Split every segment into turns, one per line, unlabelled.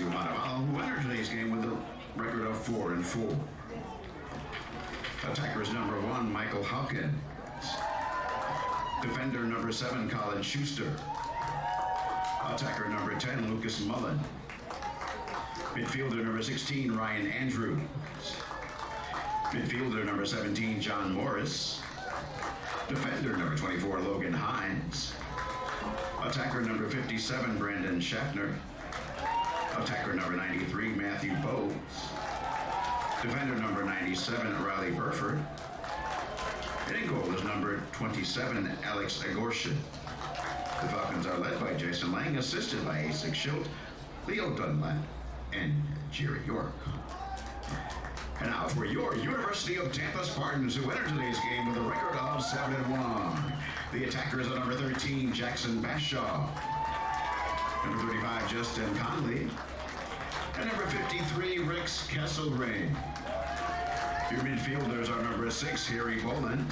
of Montevallo, who entered today's game with a record of 4-4. Attackers number 1, Michael Hawkins. Defender number 7, Colin Schuster. Attacker number 10, Lucas Mullen. Midfielder number 16, Ryan Andrews. Midfielder number 17, John Morris. Defender number 24, Logan Hines. Attacker number 57, Brandon Schaffner. Attacker number 93, Matthew Bowes. Defender number 97, Riley Burford. And in goal is number 27, Alex Agorshin. The Falcons are led by Jason Lang, assisted by Asik Schilt, Leo Dunlap, and Jerry York. And now for your University of Tampa Spartans, who entered today's game with a record of 7-1. The attackers are number 13, Jackson Bashaw. Number 35, Justin Conley. And number 53, Rex Kesselring. Your midfielders are number 6, Harry Boland.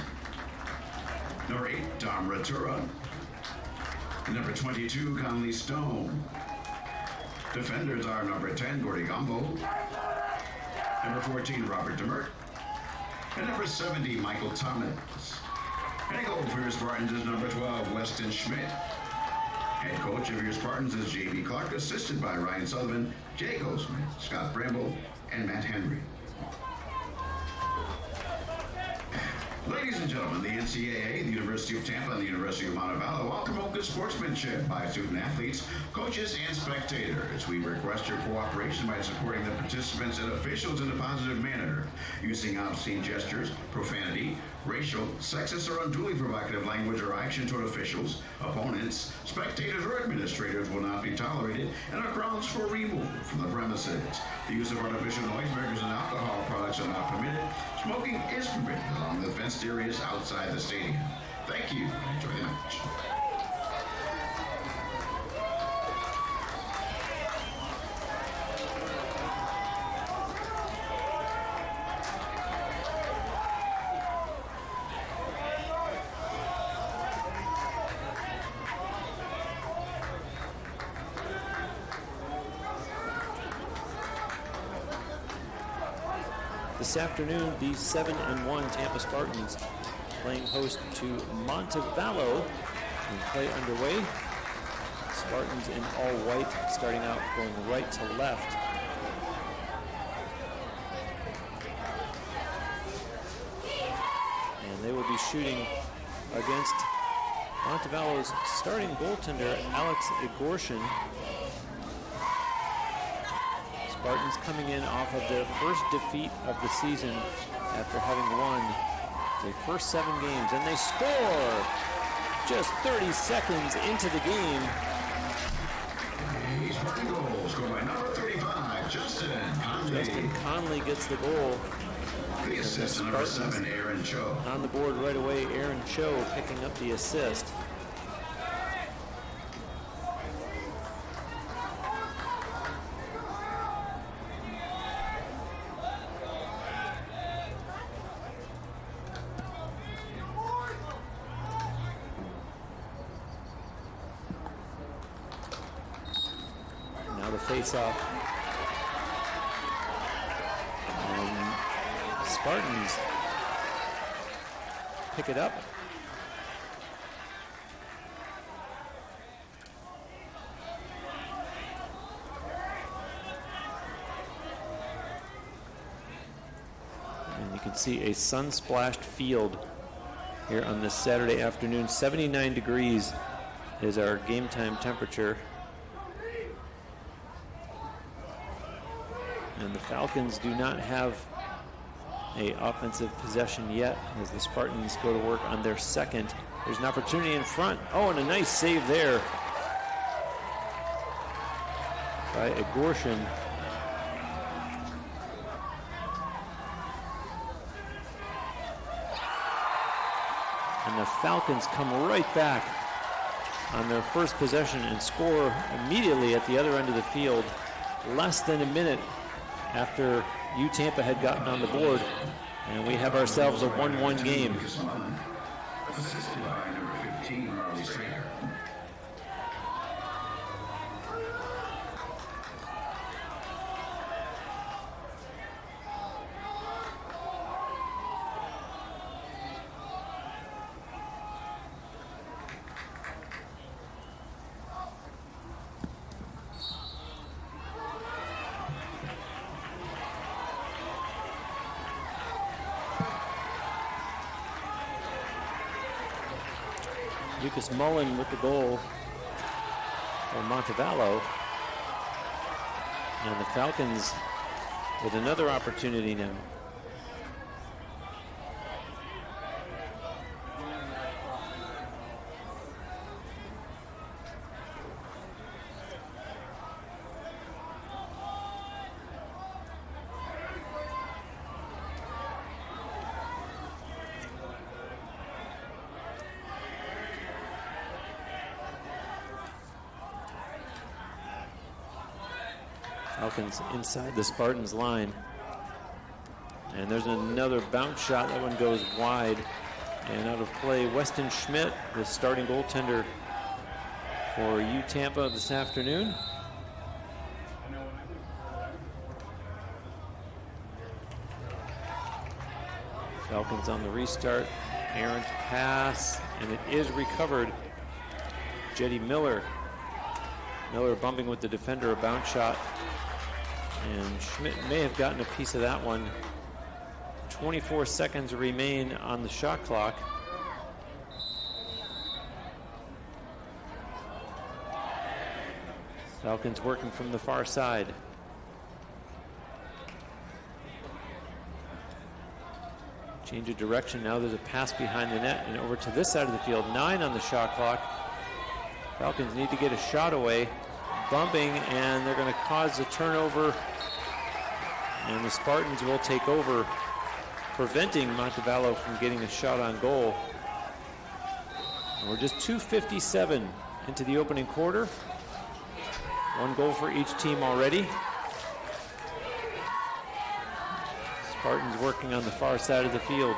Number 8, Dom Ratura. Number 22, Conley Stone. Defenders are number 10, Gordy Gombo. Number 14, Robert DeMert. And number 70, Michael Thomas. And a goal for your Spartans is number 12, Weston Schmidt. Head coach of your Spartans is J.B. Clark, assisted by Ryan Sullivan, Jay Goldsmith, Scott Bramble, and Matt Henry. Ladies and gentlemen, the NCAA, the University of Tampa, and the University of Montevallo all promote good sportsmanship by student athletes, coaches, and spectators. We request your cooperation by supporting the participants and officials in a positive manner. Using obscene gestures, profanity, racial, sexist, or unduly provocative language or action toward officials, opponents, spectators, or administrators will not be tolerated and are grounds for removal from the premises. The use of artificial noisemakers and alcohol products are not permitted. Smoking is permitted along the fenced areas outside the stadium. Thank you and enjoy the match.
This afternoon, the 7-1 Tampa Spartans playing host to Montevallo. And play underway. Spartans in all white, starting out going right to left. And they will be shooting against Montevallo's starting goaltender, Alex Agorshin. Spartans coming in off of their first defeat of the season after having won their first 7 games, and they score just 30 seconds into the game.
Spartan goal scored by number 35, Justin Conley.
Justin Conley gets the goal.
The assist to number 7, Aaron Cho.
On the board right away, Aaron Cho picking up the assist. Face-off. Spartans pick it up. And you can see a sun-splashed field here on this Saturday afternoon. 79 degrees is our game time temperature. And the Falcons do not have a offensive possession yet as the Spartans go to work on their second. There's an opportunity in front. Oh, and a nice save there by Agorshin. And the Falcons come right back on their first possession and score immediately at the other end of the field, less than a minute after Tampa had gotten on the board, and we have ourselves a 1-1 game.
Assisted by number 15, Marley Strader.
Lucas Mullen with the goal for Montevallo. And the Falcons with another opportunity now. Falcons inside the Spartans line. And there's another bounce shot. That one goes wide and out of play. Weston Schmidt, the starting goaltender for Tampa this afternoon. Falcons on the restart. Errant pass, and it is recovered. Jetty Miller. Miller bumping with the defender, a bounce shot. And Schmidt may have gotten a piece of that one. 24 seconds remain on the shot clock. Falcons working from the far side. Change of direction. Now there's a pass behind the net and over to this side of the field. 9 on the shot clock. Falcons need to get a shot away. Bumping, and they're going to cause a turnover. And the Spartans will take over, preventing Montevallo from getting a shot on goal. And we're just 2:57 into the opening quarter. 1 goal for each team already. Spartans working on the far side of the field.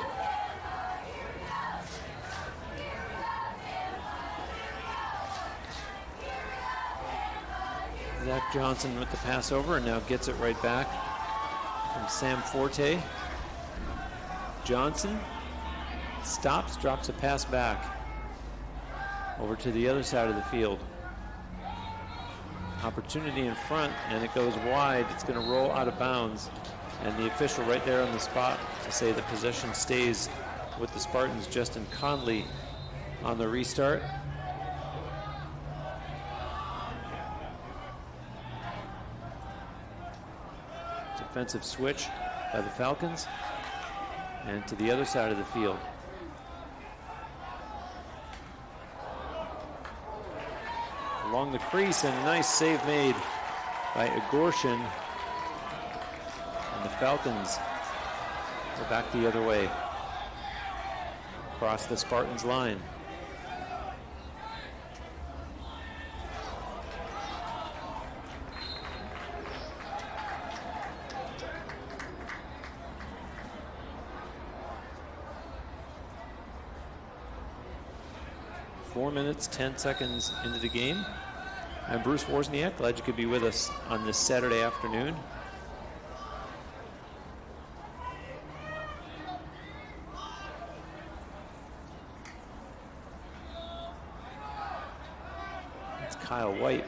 Zach Johnson with the pass over and now gets it right back from Sam Forte. Johnson stops, drops a pass back over to the other side of the field. Opportunity in front, and it goes wide. It's going to roll out of bounds, and the official right there on the spot to say the possession stays with the Spartans. Justin Conley on the restart. Defensive switch by the Falcons, and to the other side of the field. Along the crease, and a nice save made by Agorshin. And the Falcons are back the other way, across the Spartans line. Four minutes, 10 seconds into the game. I'm Bruce Wozniak. Glad you could be with us on this Saturday afternoon. It's Kyle White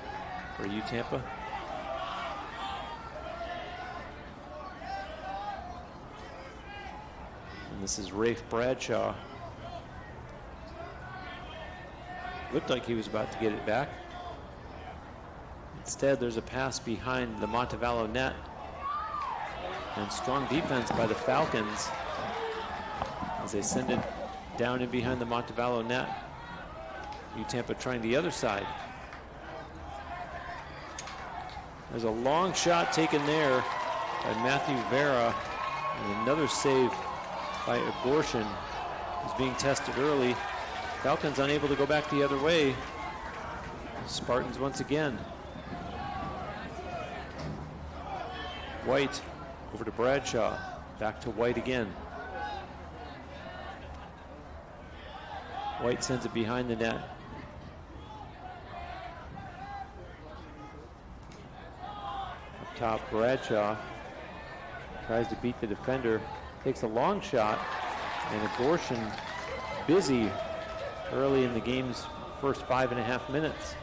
for Tampa. And this is Rafe Bradshaw. Looked like he was about to get it back. Instead, there's a pass behind the Montevallo net. And strong defense by the Falcons as they send it down in behind the Montevallo net. Tampa trying the other side. There's a long shot taken there by Matthew Vera, and another save by Agorshin, who's being tested early. Falcons unable to go back the other way. Spartans once again. White over to Bradshaw. Back to White again. White sends it behind the net. Up top, Bradshaw tries to beat the defender. Takes a long shot, and Agorshin busy early in the game's first 5.5 minutes.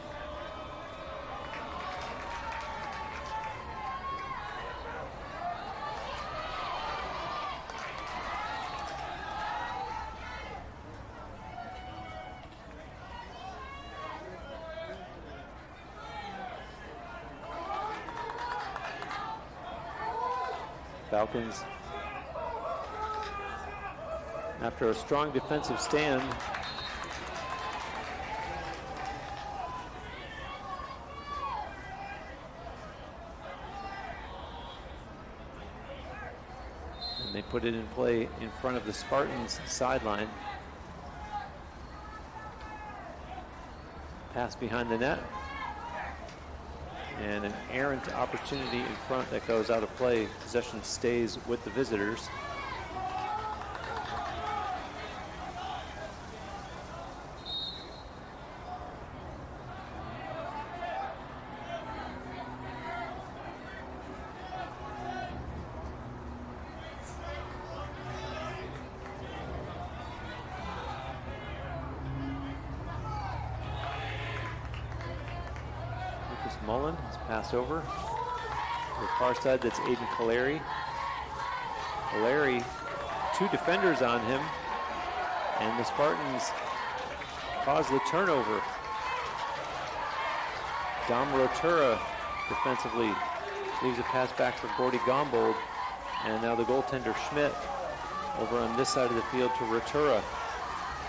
Falcons, after a strong defensive stand, and they put it in play in front of the Spartans sideline. Pass behind the net, and an errant opportunity in front that goes out of play. Possession stays with the visitors. Mullen is passed over. To the far side, that's Aiden Caleri. Caleri, 2 defenders on him, and the Spartans cause the turnover. Dom Rotura defensively leaves a pass back for Gordy Gombold, and now the goaltender Schmidt over on this side of the field to Rotura.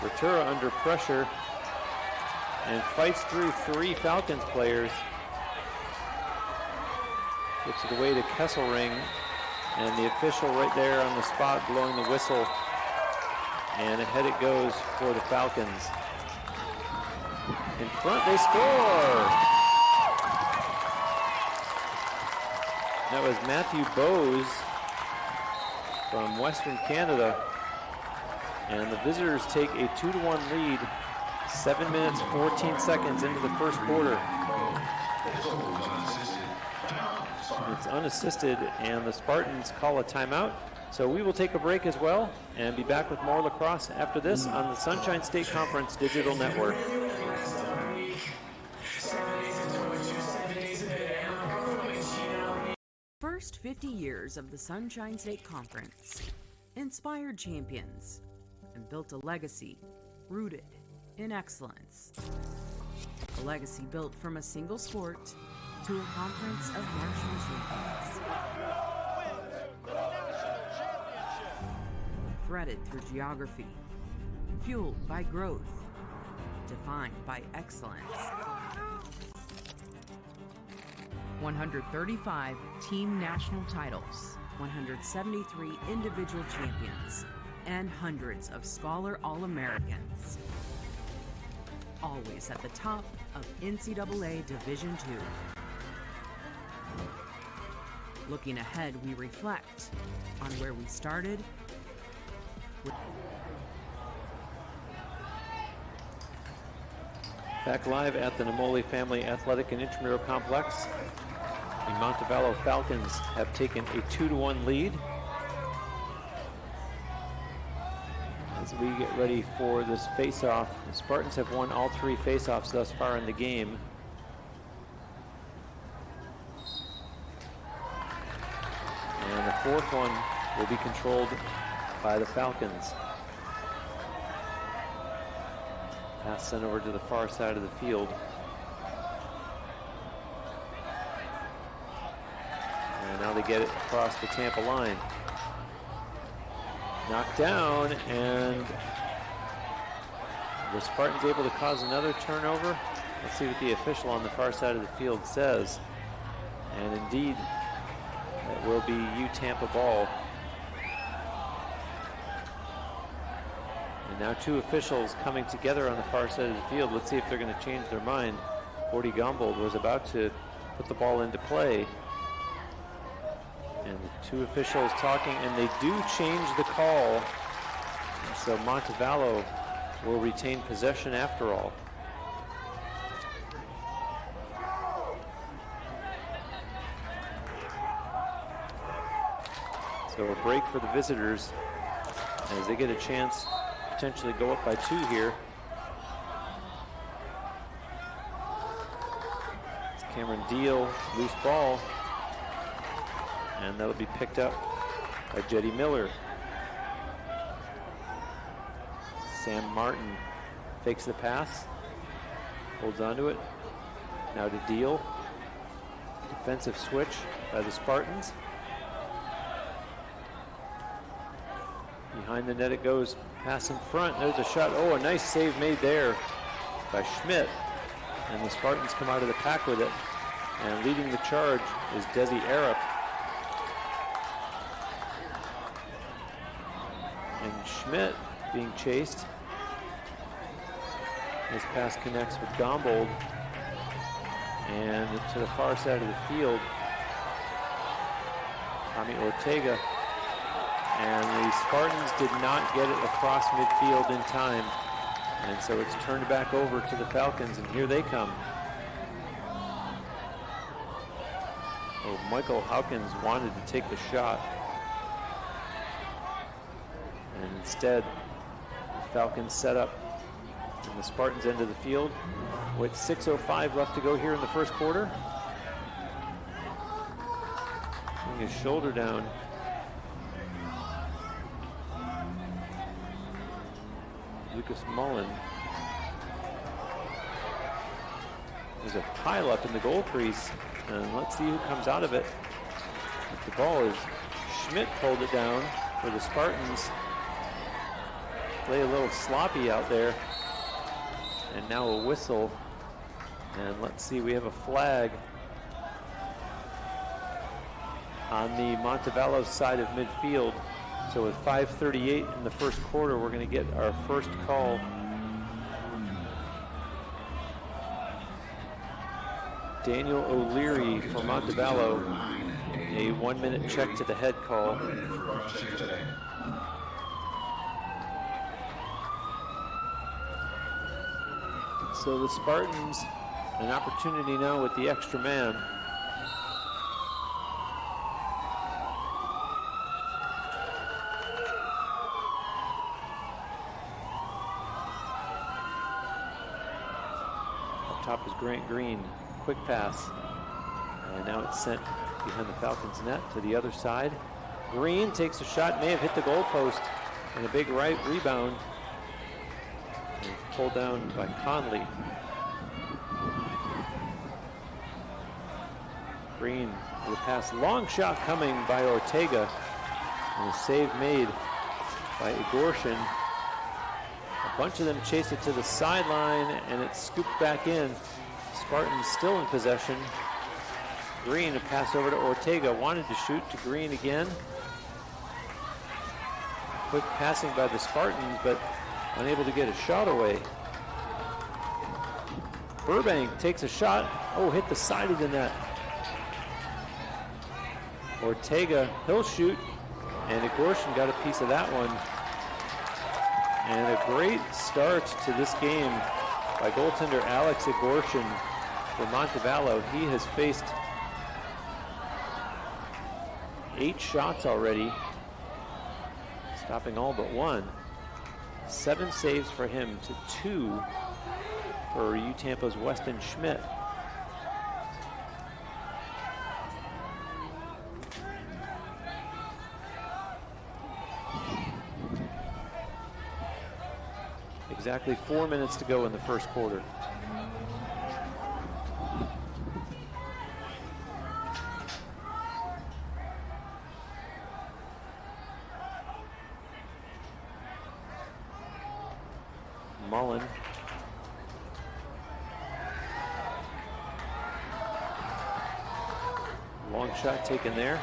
Rotura under pressure and fights through 3 Falcons players. Gets it away to Kesselring, and the official right there on the spot blowing the whistle, and ahead it goes for the Falcons. In front, they score! That was Matthew Bowes from Western Canada, and the visitors take a 2-1 lead, 7 minutes, 14 seconds into the first quarter. It's unassisted, and the Spartans call a timeout. So we will take a break as well and be back with more lacrosse after this on the Sunshine State Conference Digital Network.
First 50 years of the Sunshine State Conference inspired champions and built a legacy rooted in excellence. A legacy built from a single sport to a conference of national champions. Threaded through geography, fueled by growth, defined by excellence. 135 team national titles, 173 individual champions, and hundreds of Scholar All-Americans. Always at the top of NCAA Division II. Looking ahead, we reflect on where we started.
Back live at the Namoli Family Athletic and Intramural Complex. The Montevallo Falcons have taken a 2-1 lead. As we get ready for this face-off, the Spartans have won all 3 face-offs thus far in the game. And the 4th one will be controlled by the Falcons. Pass sent over to the far side of the field. And now they get it across the Tampa line. Knocked down, and the Spartans able to cause another turnover. Let's see what the official on the far side of the field says. And indeed, it will be Tampa ball. And now 2 officials coming together on the far side of the field. Let's see if they're going to change their mind. Gordy Gombold was about to put the ball into play. And the 2 officials talking, and they do change the call. And so Montevallo will retain possession after all. So a break for the visitors as they get a chance to potentially go up by 2 here. It's Cameron Deal, loose ball. And that'll be picked up by Jetty Miller. Sam Martin fakes the pass, holds onto it. Now to Deal. Defensive switch by the Spartans. Behind the net it goes, pass in front, there's a shot. Oh, a nice save made there by Schmidt. And the Spartans come out of the pack with it. And leading the charge is Desi Arup. And Schmidt being chased. His pass connects with Gombold. And to the far side of the field, Tommy Ortega. And the Spartans did not get it across midfield in time. And so it's turned back over to the Falcons, and here they come. Oh, Michael Hawkins wanted to take the shot. And instead, the Falcons set up in the Spartans' end of the field with 6:05 left to go here in the first quarter. Putting his shoulder down. Lucas Mullen. There's a pile up in the goal crease, and let's see who comes out of it. The ball is Schmidt pulled it down for the Spartans. Play a little sloppy out there, and now a whistle. And let's see, we have a flag on the Montevallo side of midfield. So with 5:38 in the first quarter, we're going to get our first call. Daniel O'Leary for Montevallo, a 1-minute check to the head call. So the Spartans, an opportunity now with the extra man. Top is Grant Green, quick pass, and now it's sent behind the Falcons net to the other side. Green takes a shot, may have hit the goalpost, and a big right rebound. And pulled down by Conley. Green with a pass, long shot coming by Ortega, and a save made by Igorshin. A bunch of them chase it to the sideline, and it's scooped back in. Spartans still in possession. Green, a pass over to Ortega, wanted to shoot to Green again. Quick passing by the Spartans, but unable to get a shot away. Burbank takes a shot. Oh, hit the side of the net. Ortega, he'll shoot, and Igorshin got a piece of that one. And a great start to this game by goaltender Alex Igorshin for Montevallo. He has faced 8 shots already, stopping all but one. 7 saves for him to 2 for UTampa's Weston Schmidt. Exactly 4 minutes to go in the first quarter. Mullen. Long shot taken there.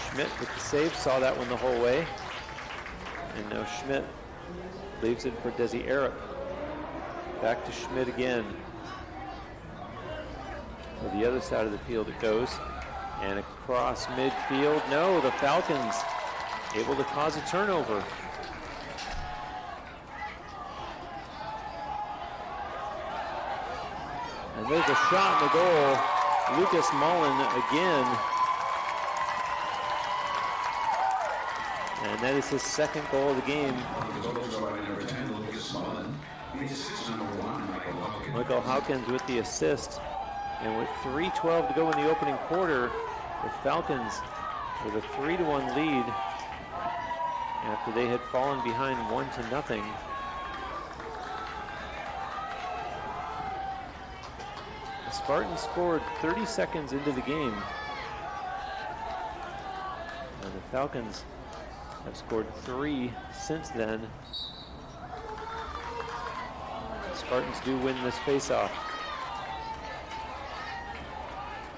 Schmidt with the save, saw that one the whole way. And now Schmidt leaves it for Desi Arup. Back to Schmidt again. To the other side of the field it goes. And across midfield. No, the Falcons able to cause a turnover. And there's a shot in the goal. Lucas Mullen again. And that is his second goal of the game. Michael Hawkins with the assist. And with 3:12 to go in the opening quarter, the Falcons with a 3-1 lead after they had fallen behind 1-0. The Spartans scored 30 seconds into the game. And the Falcons have scored 3 since then. The Spartans do win this faceoff.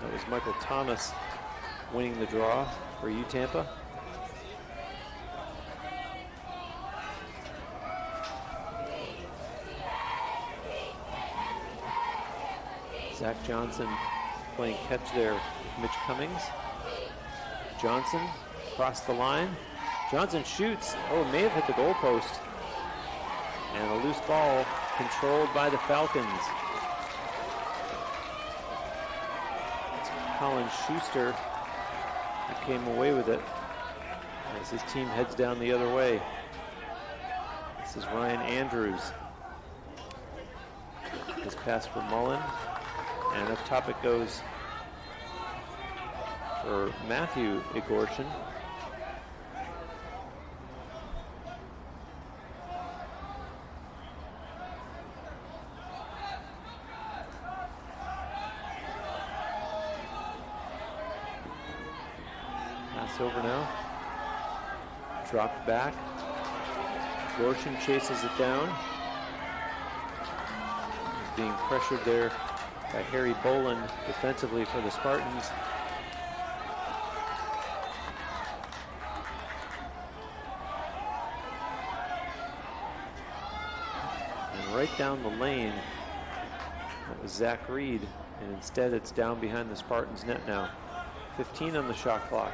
That was Michael Thomas winning the draw for Tampa. Zach Johnson playing catch there with Mitch Cummings. Johnson across the line. Johnson shoots. Oh, may have hit the goalpost. And a loose ball controlled by the Falcons. It's Colin Schuster who came away with it as his team heads down the other way. This is Ryan Andrews. His pass for Mullen. And up top it goes for Matthew Igorshin. Pass over now. Dropped back. Igorshin chases it down. He's being pressured there by Harry Boland defensively for the Spartans. And right down the lane, that was Zach Reed, and instead it's down behind the Spartans net now. 15 on the shot clock.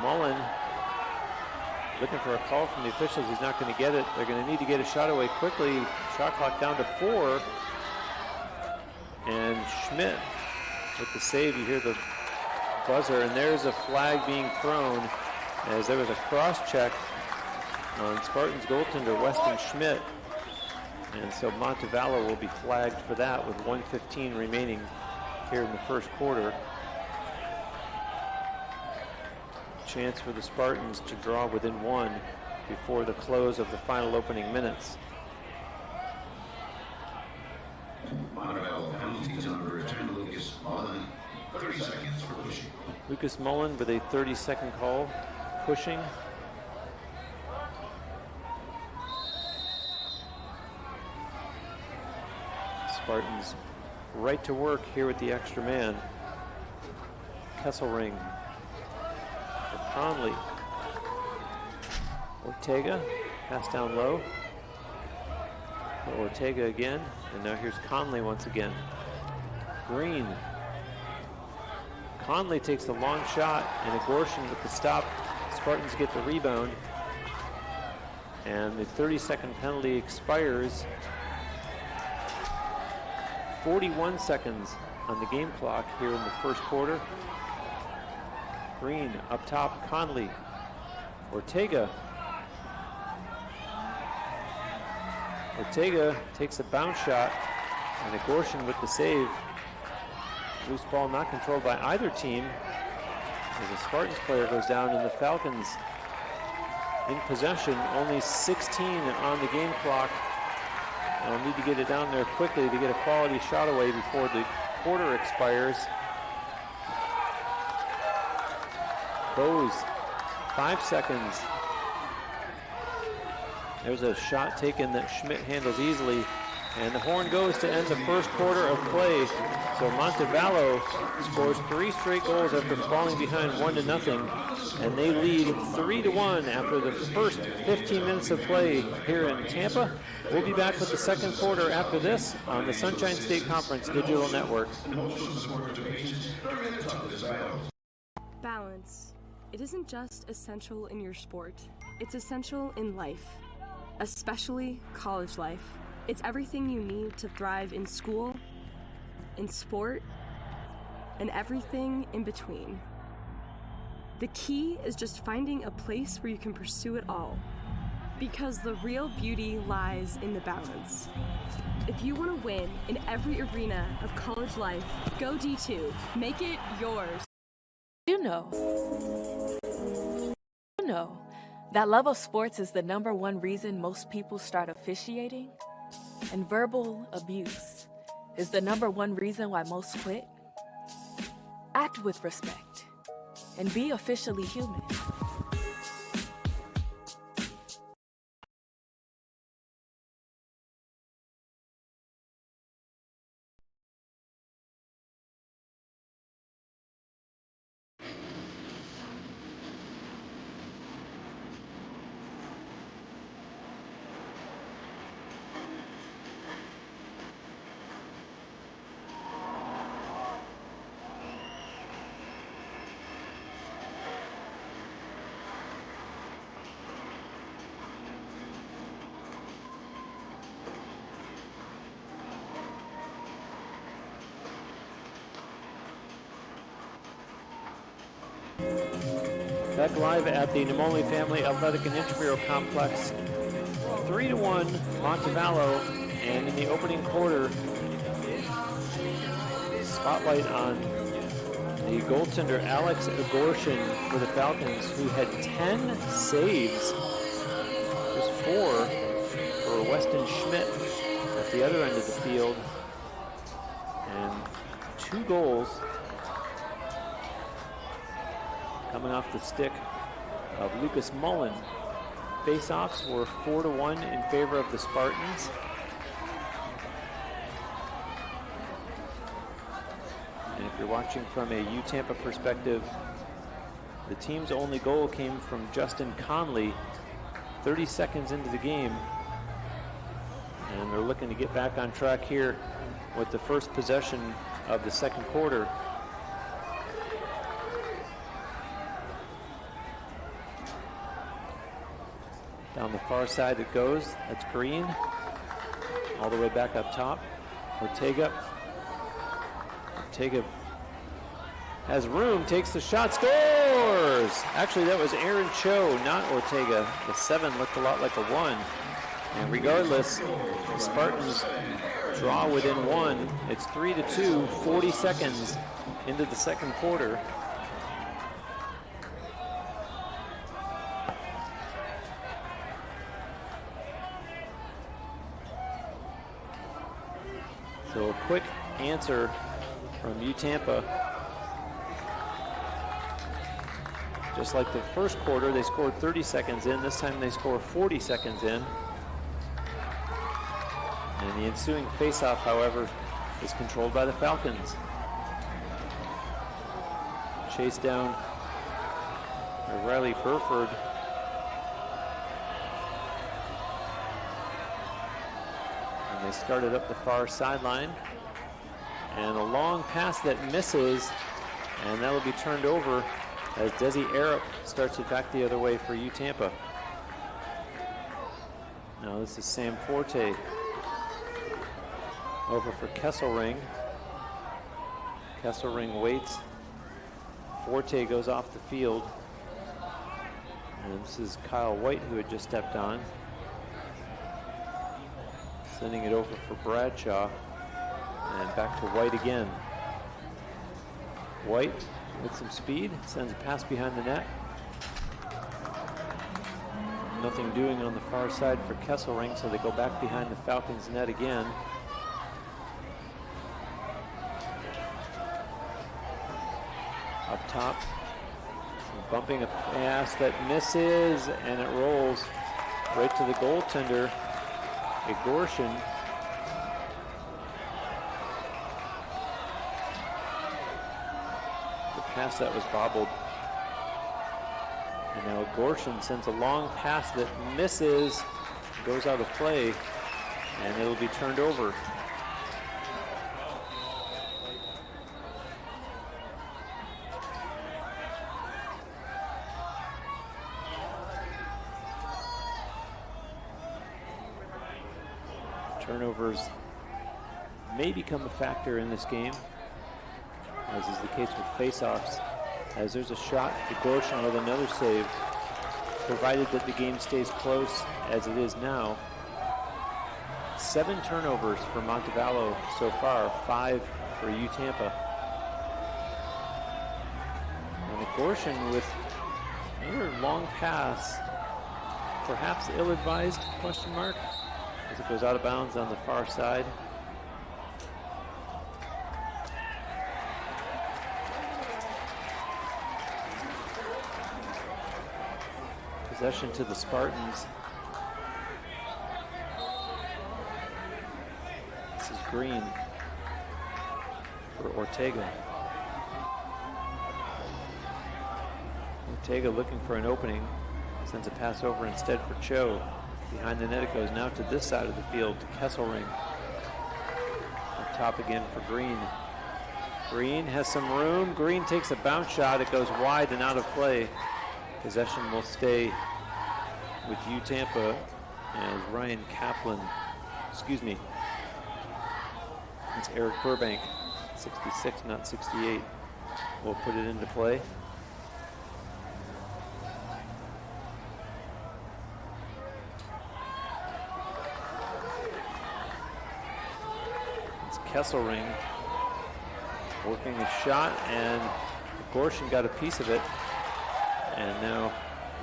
Mullen looking for a call from the officials. He's not going to get it. They're going to need to get a shot away quickly. Shot clock down to 4. And Schmidt with the save. You hear the buzzer, and there's a flag being thrown as there was a cross check on Spartans goaltender Weston Schmidt. And so Montevallo will be flagged for that with 1:15 remaining here in the first quarter. Chance for the Spartans to draw within 1 before the close of the final opening minutes.
Montevallo penalties on number 10, Lucas Mullen. 30 seconds for pushing.
Lucas Mullen with a 30-second call, pushing. Spartans right to work here with the extra man. Kesselring. Conley. Ortega, pass down low. Ortega again, and now here's Conley once again. Green. Conley takes the long shot, and Igorshin with the stop. Spartans get the rebound. And the 30-second penalty expires. 41 seconds on the game clock here in the first quarter. Green up top, Conley. Ortega. Ortega takes a bounce shot, and Igorshin with the save. Loose ball not controlled by either team as a Spartans player goes down, and the Falcons in possession. Only 16 on the game clock. They'll need to get it down there quickly to get a quality shot away before the quarter expires. Bose, 5 seconds. There's a shot taken that Schmidt handles easily, and the horn goes to end the first quarter of play. So Montevallo scores 3 straight goals after falling behind 1-0, and they lead 3-1 after the first 15 minutes of play here in Tampa. We'll be back with the second quarter after this on the Sunshine State Conference Digital Network.
Balance. It isn't just essential in your sport, it's essential in life, especially college life. It's everything you need to thrive in school, in sport, and everything in between. The key is just finding a place where you can pursue it all, because the real beauty lies in the balance. If you want to win in every arena of college life, go D2. Make it yours.
You know that love of sports is the #1 reason most people start officiating, and verbal abuse is the #1 reason why most quit. Act with respect and be officially human.
Back live at the Namoli Family Athletic and Intramural Complex. 3-1 Montevallo, and in the opening quarter, spotlight on the goaltender Alex Agorshin for the Falcons, who had 10 saves. There's 4 for Weston Schmidt at the other end of the field, and 2 goals coming off the stick of Lucas Mullen. Face-offs were 4-1 in favor of the Spartans. And if you're watching from a UTampa perspective, the team's only goal came from Justin Conley 30 seconds into the game. And they're looking to get back on track here with the first possession of the second quarter. Down the far side it goes. That's Green. All the way back up top. Ortega has room, takes the shot, scores! Actually, that was Aaron Cho, not Ortega. The 7 looked a lot like a 1. And regardless, the Spartans draw within 1. It's 3-2, 40 seconds into the second quarter. So a quick answer from UTampa. Just like the first quarter, they scored 30 seconds in. This time they score 40 seconds in. And the ensuing faceoff, however, is controlled by the Falcons. Chased down by Riley Burford. And they started up the far sideline. And a long pass that misses, and that will be turned over as Desi Arup starts it back the other way for UTampa. Now this is Sam Forte over for Kesselring. Kesselring waits. Forte goes off the field. And this is Kyle White, who had just stepped on. Sending it over for Bradshaw. And back to White again. White with some speed, sends a pass behind the net. Nothing doing on the far side for Kesselring, so they go back behind the Falcons' net again. Up top, bumping a pass that misses, and it rolls right to the goaltender, Agorshin. Pass that was bobbled. And now Agorshin sends a long pass that misses, goes out of play, and it'll be turned over. Turnovers may become a factor in this game, as is the case with face-offs, as there's a shot to Agorshin with another save, provided that the game stays close as it is now. 7 turnovers for Montevallo so far, 5 for UTampa. And Agorshin with another long pass, perhaps ill-advised, question mark, as it goes out of bounds on the far side. Possession to the Spartans. This is Green for Ortega. Ortega looking for an opening. Sends a pass over instead for Cho. Behind the net it goes now to this side of the field to Kesselring. Up top again for Green. Green has some room. Green takes a bounce shot. It goes wide and out of play. Possession will stay with UTampa as Ryan Kaplan, it's Eric Burbank, 66, not 68, will put it into play. Kesselring working a shot, and Gorshin got a piece of it. And now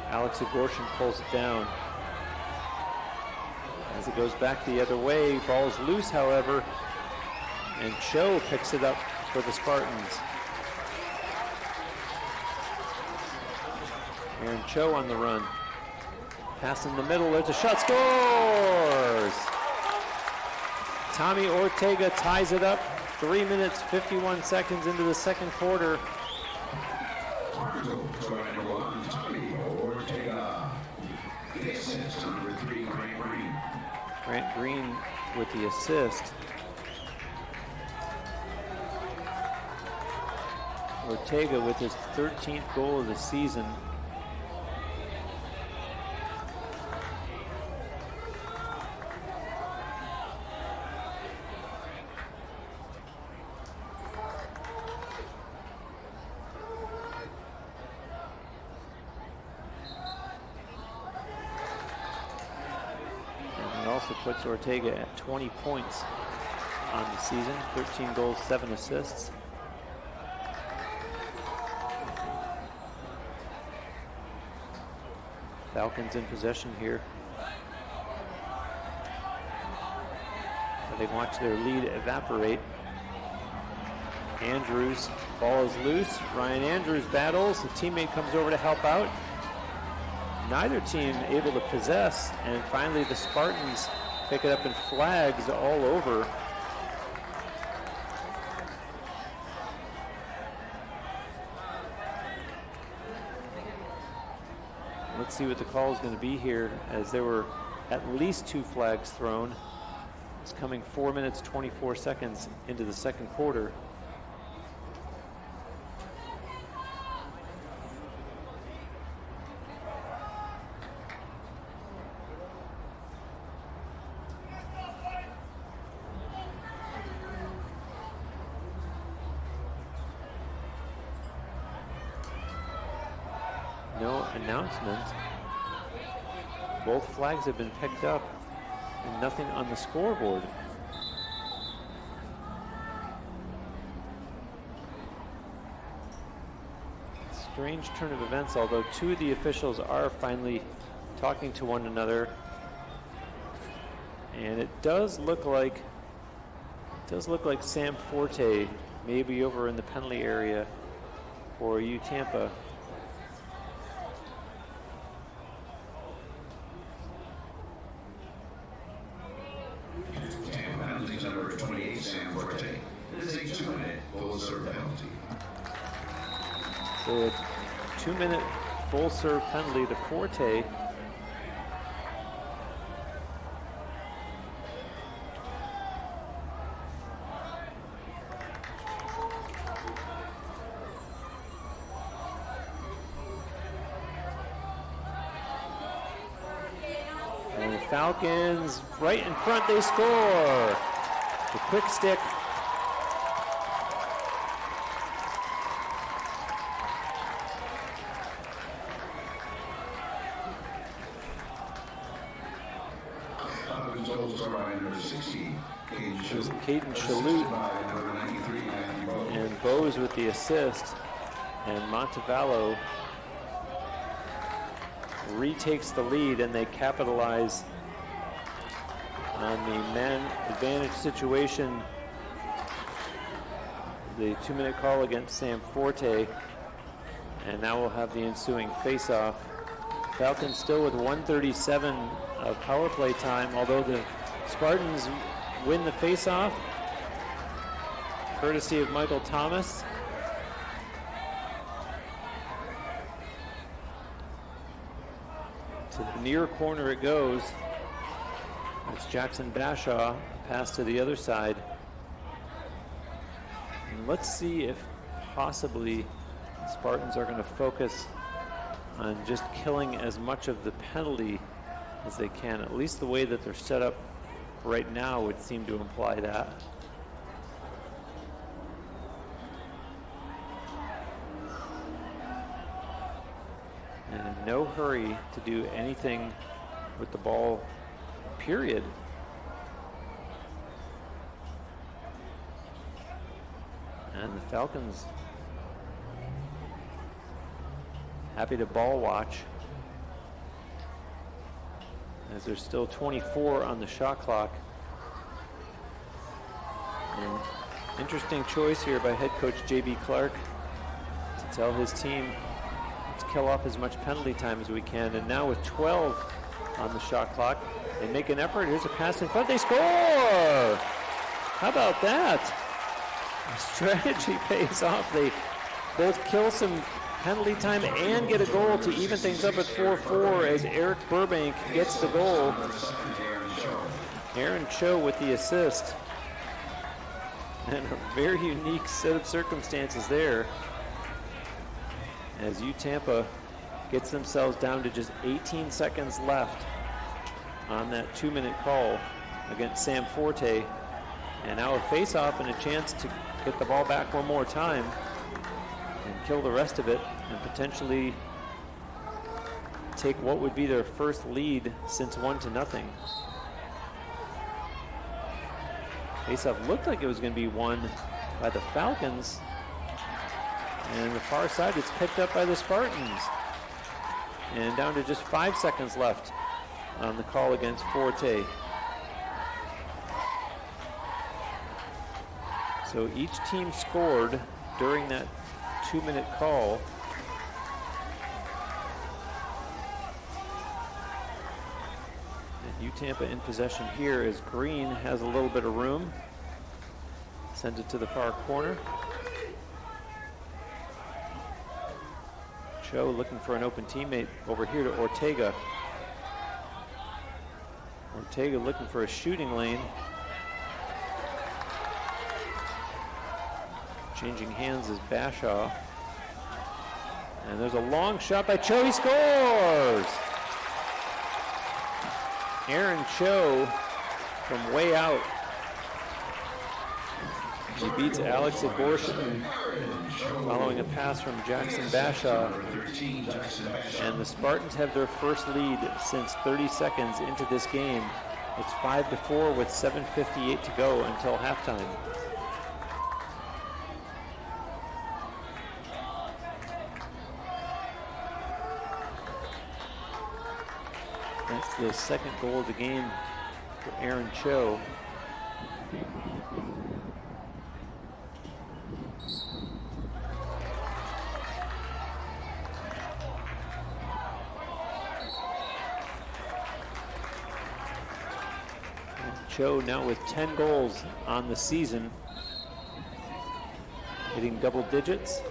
Alex Gorshin pulls it down. As it goes back the other way, ball is loose, however, and Cho picks it up for the Spartans. Aaron Cho on the run. Pass in the middle, there's a shot, scores! Tommy Ortega ties it up 3 minutes, 51 seconds into the second quarter.
Tommy Ortega. The assist, number 3, Grant Green.
Grant Green with the assist. Ortega with his 13th goal of the season. Puts Ortega at 20 points on the season, 13 goals, 7 assists. Falcons in possession here. They watch their lead evaporate. Andrews, ball is loose. Ryan Andrews battles. The teammate comes over to help out. Neither team able to possess, and finally the Spartans pick it up in flags all over. Let's see what the call is going to be here, as there were at least 2 flags thrown. It's coming 4 minutes, 24 seconds into the second quarter. Announcement. Both flags have been picked up and nothing on the scoreboard. Strange turn of events, although 2 of the officials are finally talking to one another. And it does look like Sam Forte may be over in the penalty area for Tampa.
Number 28, Sam Forte. It is a 2-minute full serve penalty.
So a 2-minute full serve penalty to Forte. And the Falcons right in front, they score. The quick stick. Caden Shalhoub and Bose with the assist, and Montevallo retakes the lead, and they capitalize on the man advantage situation. The 2-minute call against Sam Forte, and now we'll have the ensuing face-off. Falcons still with 1:37 of power play time, although the Spartans win the face-off, courtesy of Michael Thomas. To the near corner it goes. It's Jackson Bashaw, pass to the other side. And let's see if possibly the Spartans are going to focus on just killing as much of the penalty as they can. At least the way that they're set up right now would seem to imply that. And in no hurry to do anything with the ball, period. And the Falcons happy to ball watch, as there's still 24 on the shot clock. And interesting choice here by head coach J.B. Clark to tell his team, let's kill off as much penalty time as we can. And now with 12 on the shot clock, they make an effort. Here's a pass in front. They score! How about that? Strategy pays off. They both kill some penalty time and get a goal to even things up at 4-4 as Eric Burbank gets the goal. Aaron Cho with the assist. And a very unique set of circumstances there, as Tampa gets themselves down to just 18 seconds left on that 2-minute call against Sam Forte. And now a face-off and a chance to get the ball back one more time and kill the rest of it and potentially take what would be their first lead since 1-0. Face-off looked like it was going to be won by the Falcons, and the far side gets picked up by the Spartans. And down to just 5 seconds left on the call against Forte. So each team scored during that 2-minute call. And Tampa in possession here as Green has a little bit of room. Sends it to the far corner. Cho looking for an open teammate over here to Ortega. Ortega looking for a shooting lane. Changing hands is Bashaw. And there's a long shot by Cho. He scores! Aaron Cho from way out. He beats Alex Agorshin following a pass from Jackson Bashaw. And the Spartans have their first lead since 30 seconds into this game. It's 5-4 with 7:58 to go until halftime. That's the second goal of the game for Aaron Cho. Cho now with 10 goals on the season, hitting double digits.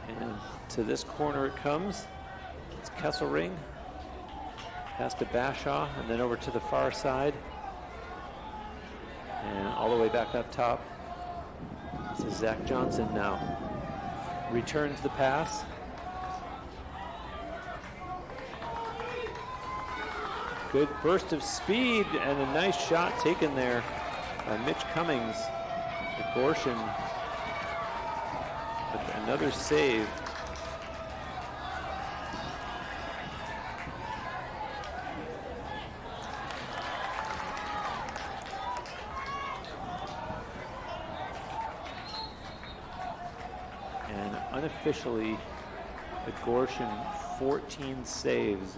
And to this corner it comes. It's Kesselring. Pass to Bashaw and then over to the far side. And all the way back up top. This is Zach Johnson now. Returns the pass. Good burst of speed and a nice shot taken there by Mitch Cummings. Agorshin with another save. And unofficially, Agorshin 14 saves.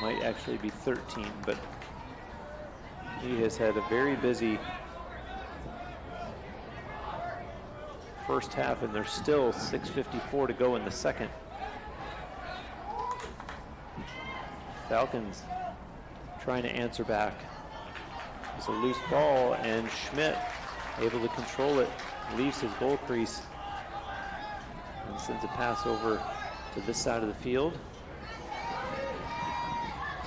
Might actually be 13, but he has had a very busy first half, and there's still 6:54 to go in the second. Falcons trying to answer back. It's a loose ball, and Schmidt able to control it, leaves his goal crease, and sends a pass over to this side of the field.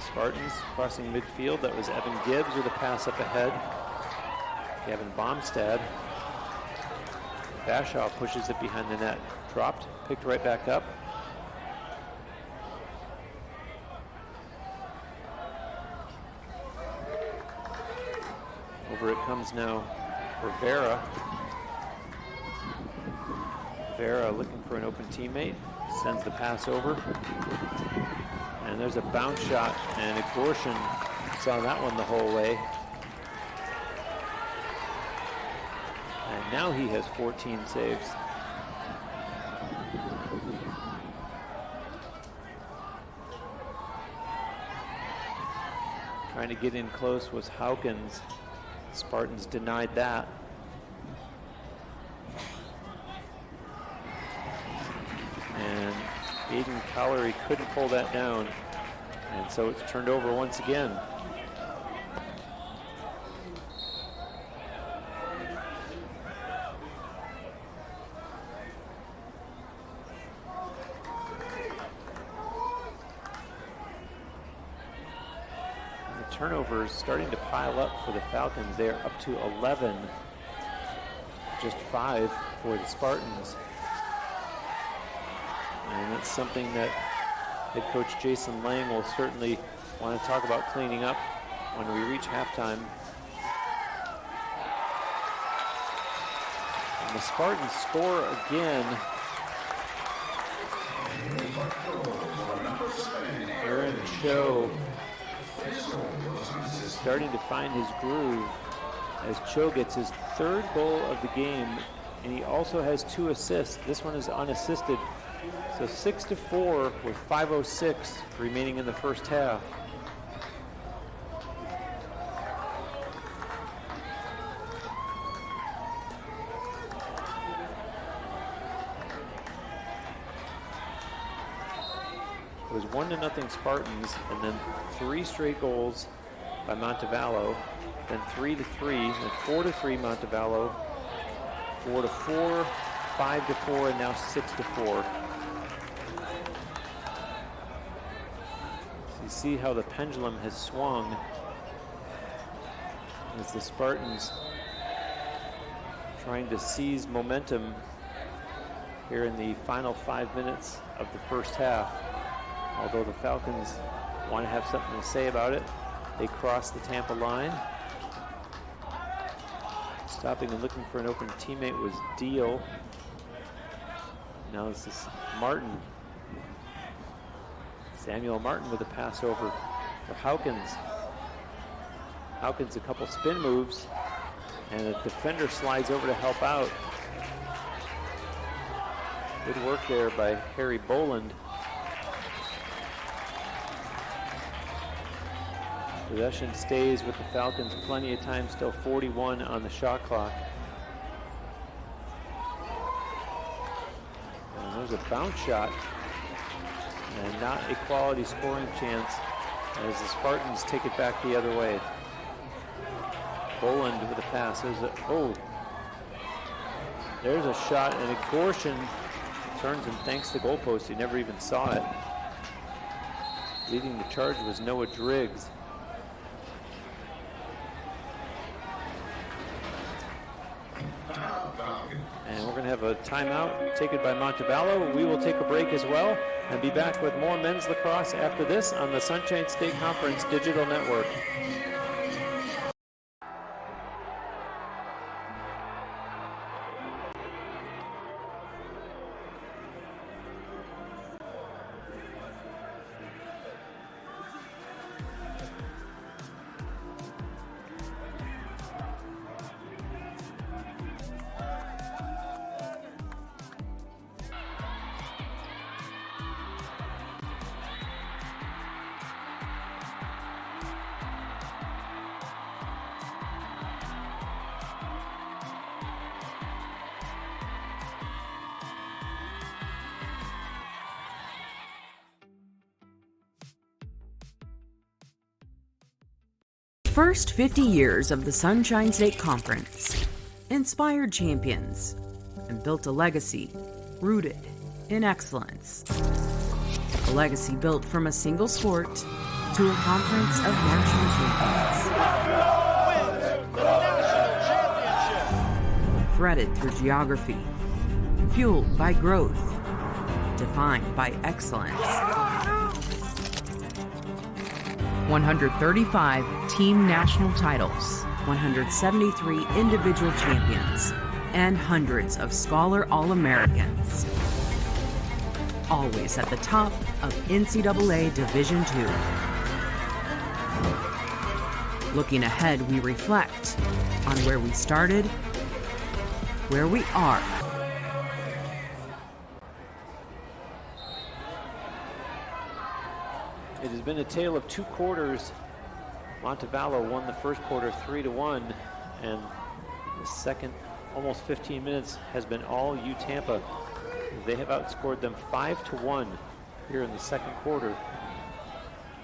Spartans crossing midfield. That was Evan Gibbs with a pass up ahead. Gavin Bomstad. Bashaw pushes it behind the net. Dropped, picked right back up. Over it comes now for Vera. Vera looking for an open teammate. Sends the pass over. And there's a bounce shot, and Gorshin saw that one the whole way. And now he has 14 saves. Trying to get in close was Hawkins. Spartans denied that. And Aiden Collery couldn't pull that down. And so it's turned over once again. Turnovers starting to pile up for the Falcons. They're up to 11, just 5 for the Spartans. And that's something that head coach Jason Lang will certainly want to talk about cleaning up when we reach halftime. And the Spartans score again. Aaron Cho starting to find his groove as Cho gets his 3rd goal of the game, and he also has 2 assists. This one is unassisted. So 6-4 with 5:06 remaining in the first half. It was 1-0 Spartans, and then 3 straight goals by Montevallo, then 3-3, then 4-3 Montevallo, 4-4, 5-4, and now 6-4. So you see how the pendulum has swung as the Spartans trying to seize momentum here in the final 5 minutes of the first half. Although the Falcons want to have something to say about it. They cross the Tampa line. Stopping and looking for an open teammate was Deal. Now this is Martin. Samuel Martin with a pass over for Hawkins. Hawkins a couple spin moves, and the defender slides over to help out. Good work there by Harry Boland. Possession stays with the Falcons, plenty of time, still 41 on the shot clock. And there's a bounce shot, and not a quality scoring chance as the Spartans take it back the other way. Boland with a pass. There's a shot, and Gorshin turns and thanks the goalpost. He never even saw it. Leading the charge was Noah Driggs. And we're going to have a timeout taken by Montevallo. We will take a break as well and be back with more men's lacrosse after this on the Sunshine State Conference Digital Network.
First 50 years of the Sunshine State Conference inspired champions and built a legacy rooted in excellence. A legacy built from a single sport to a conference of national champions. Threaded through geography, fueled by growth, defined by excellence. 135 team national titles, 173 individual champions, and hundreds of Scholar All-Americans. always at the top of NCAA Division II. Looking ahead, we reflect on where we started, where we are,
It has been a tale of two quarters. Montevallo won the first quarter 3-1, and the second almost 15 minutes has been all Tampa. They have outscored them 5-1 here in the second quarter.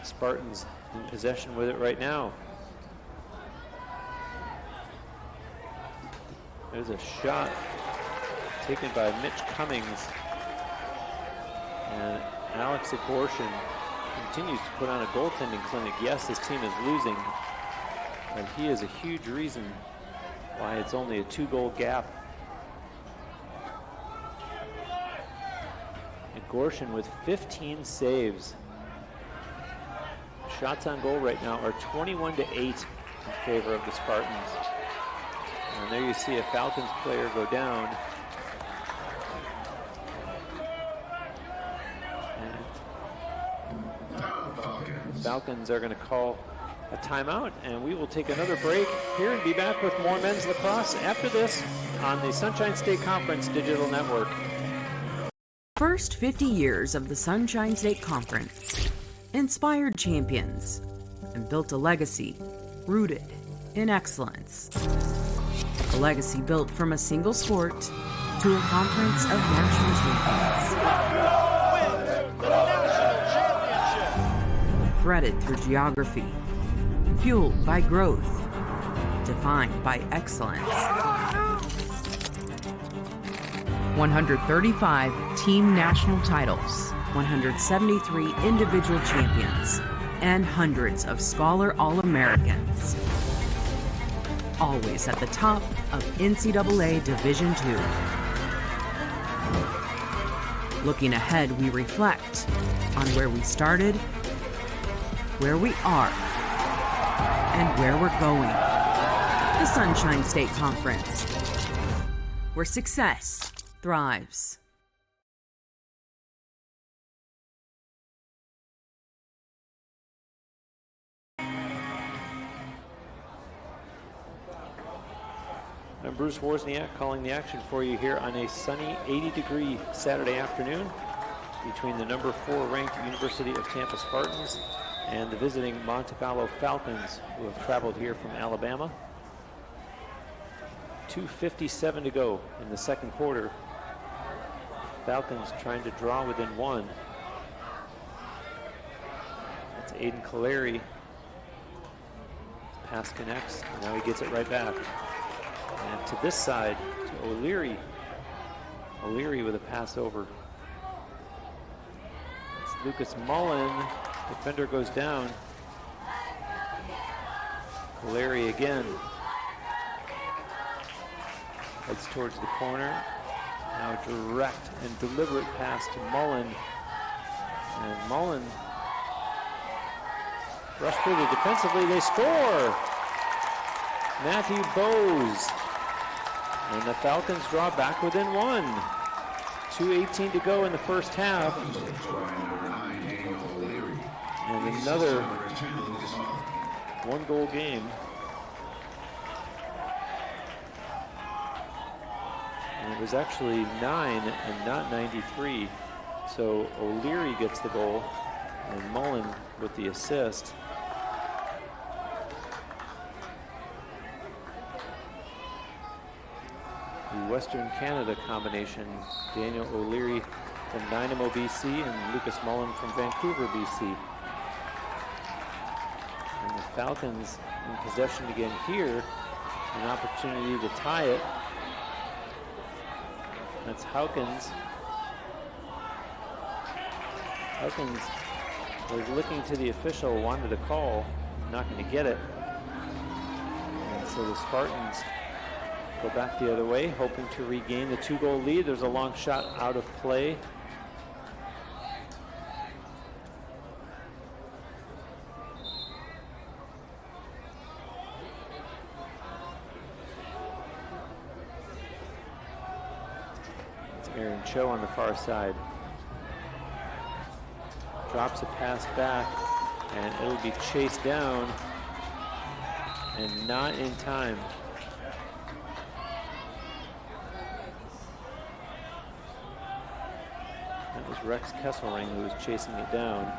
Spartans in possession with it right now. There's a shot taken by Mitch Cummings, and Alex Abortion continues to put on a goaltending clinic. Yes, his team is losing, but he is a huge reason why it's only a 2-goal gap. Abortion with 15 saves. Shots on goal right now are 21-8 in favor of the Spartans. And there you see a Falcons player go down. The Falcons are going to call a timeout, and we will take another break here and be back with more men's lacrosse after this on the Sunshine State Conference Digital Network.
First 50 years of the Sunshine State Conference inspired champions and built a legacy rooted in excellence. A legacy built from a single sport to a conference of national champions. Threaded through geography, fueled by growth, defined by excellence. 135 team national titles, 173 individual champions, and hundreds of Scholar All-Americans. Always at the top of NCAA Division II. Looking ahead, we reflect on where we started, where we are, and where we're going. The Sunshine State Conference, where success thrives.
I'm Bruce Wozniak calling the action for you here on a sunny 80-degree Saturday afternoon between the number 4 ranked University of Tampa Spartans and the visiting Montevallo Falcons, who have traveled here from Alabama. 2:57 to go in the second quarter. Falcons trying to draw within 1. That's Aiden Kaleri. Pass connects, and now he gets it right back. And to this side, to O'Leary. O'Leary with a pass over. It's Lucas Mullen. Defender goes down. O'Leary again. Heads towards the corner. Now direct and deliberate pass to Mullen. And Mullen frustrated defensively. They score! Matthew Bowes. And the Falcons draw back within 1. 2:18 to go in the first half. And another 1-goal game. And it was actually 9 and not 93. So O'Leary gets the goal and Mullen with the assist. The Western Canada combination, Daniel O'Leary from Dynamo BC and Lucas Mullen from Vancouver BC. And the Falcons in possession again here, an opportunity to tie it. That's Hawkins. Hawkins was looking to the official, wanted a call, not going to get it. And so the Spartans go back the other way, hoping to regain the 2-goal lead. There's a long shot out of play. It's Aaron Cho on the far side. drops a pass back, and it'll be chased down, and not in time. That was Rex Kesselring who was chasing it down.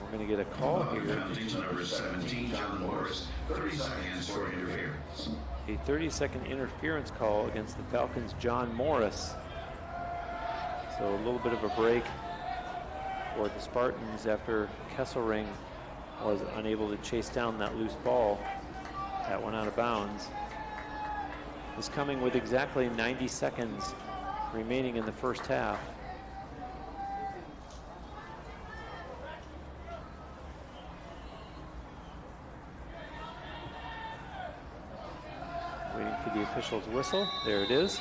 We're going to get a call here.
Number 17, John Morris, 30 seconds for interference.
A 30-second interference call against the Falcons' John Morris. So a little bit of a break for the Spartans after Kesselring was unable to chase down that loose ball that went out of bounds. This coming with exactly 90 seconds remaining in the first half. Waiting for the official's whistle. There it is.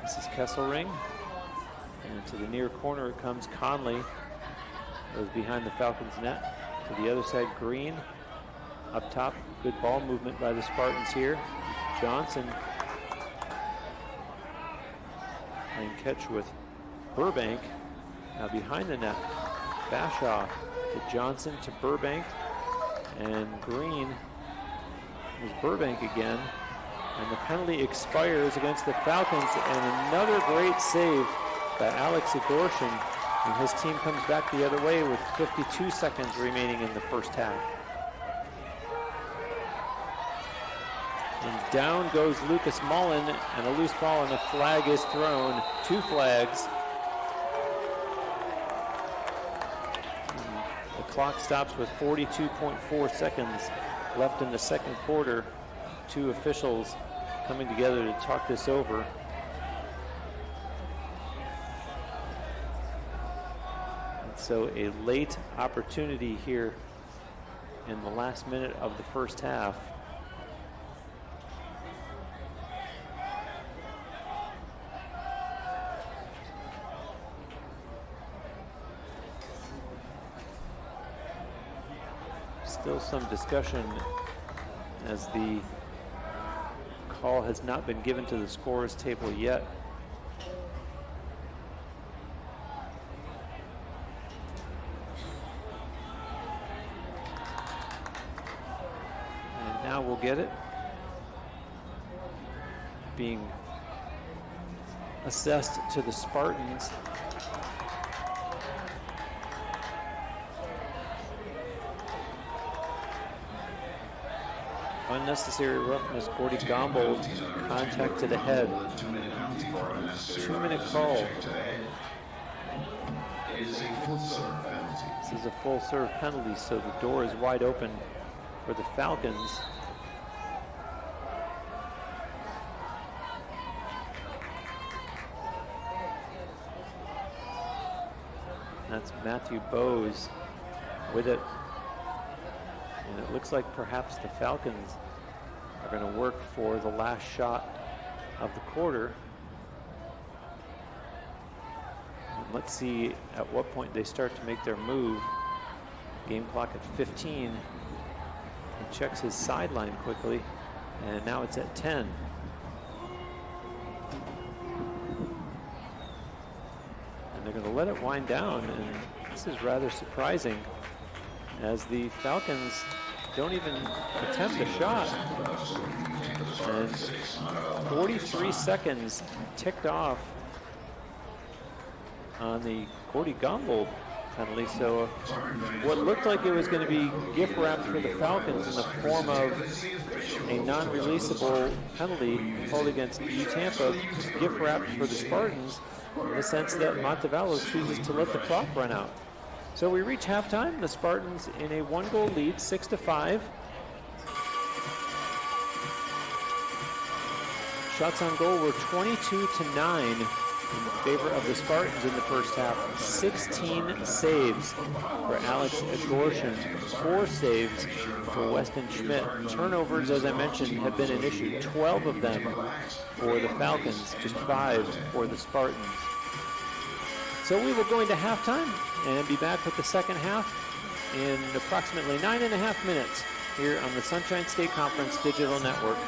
This is Kesselring. And to the near corner it comes Conley. It was behind the Falcons' net. To the other side, Green. Up top, good ball movement by the Spartans here. Johnson playing catch with Burbank. Now behind the net, Bashaw to Johnson to Burbank. And Green was Burbank again. And the penalty expires against the Falcons, and another great save by Alex Agorshin, and his team comes back the other way with 52 seconds remaining in the first half. And down goes Lucas Mullen, and a loose ball and a flag is thrown. 2 flags. And the clock stops with 42.4 seconds left in the second quarter. 2 officials coming together to talk this over. And so a late opportunity here in the last minute of the first half. Still some discussion as the call has not been given to the scorer's table yet. And now we'll get it. Being assessed to the Spartans. Unnecessary roughness, Gordy Gombold, contact to the head. 2-minute call. This is a full serve penalty, so the door is wide open for the Falcons. That's Matthew Bowes with it. And it looks like perhaps the Falcons are going to work for the last shot of the quarter. And let's see at what point they start to make their move. Game clock at 15. He checks his sideline quickly, and now it's at 10. And they're going to let it wind down, and this is rather surprising, as the Falcons don't even attempt a shot. And 43 seconds ticked off on the Gordy Gombold penalty. So what looked like it was going to be gift wrapped for the Falcons in the form of a non-releasable penalty called against Tampa, gift wrapped for the Spartans in the sense that Montevallo chooses to let the clock run out. So we reach halftime. The Spartans in a 1-goal lead, 6-5. Shots on goal were 22-9 in favor of the Spartans in the first half. 16 saves for Alex Agorshin, 4 saves for Weston Schmidt. Turnovers, as I mentioned, have been an issue. 12 of them for the Falcons, just 5 for the Spartans. So we will go into halftime and be back with the second half in approximately 9.5 minutes here on the Sunshine State Conference Digital Network.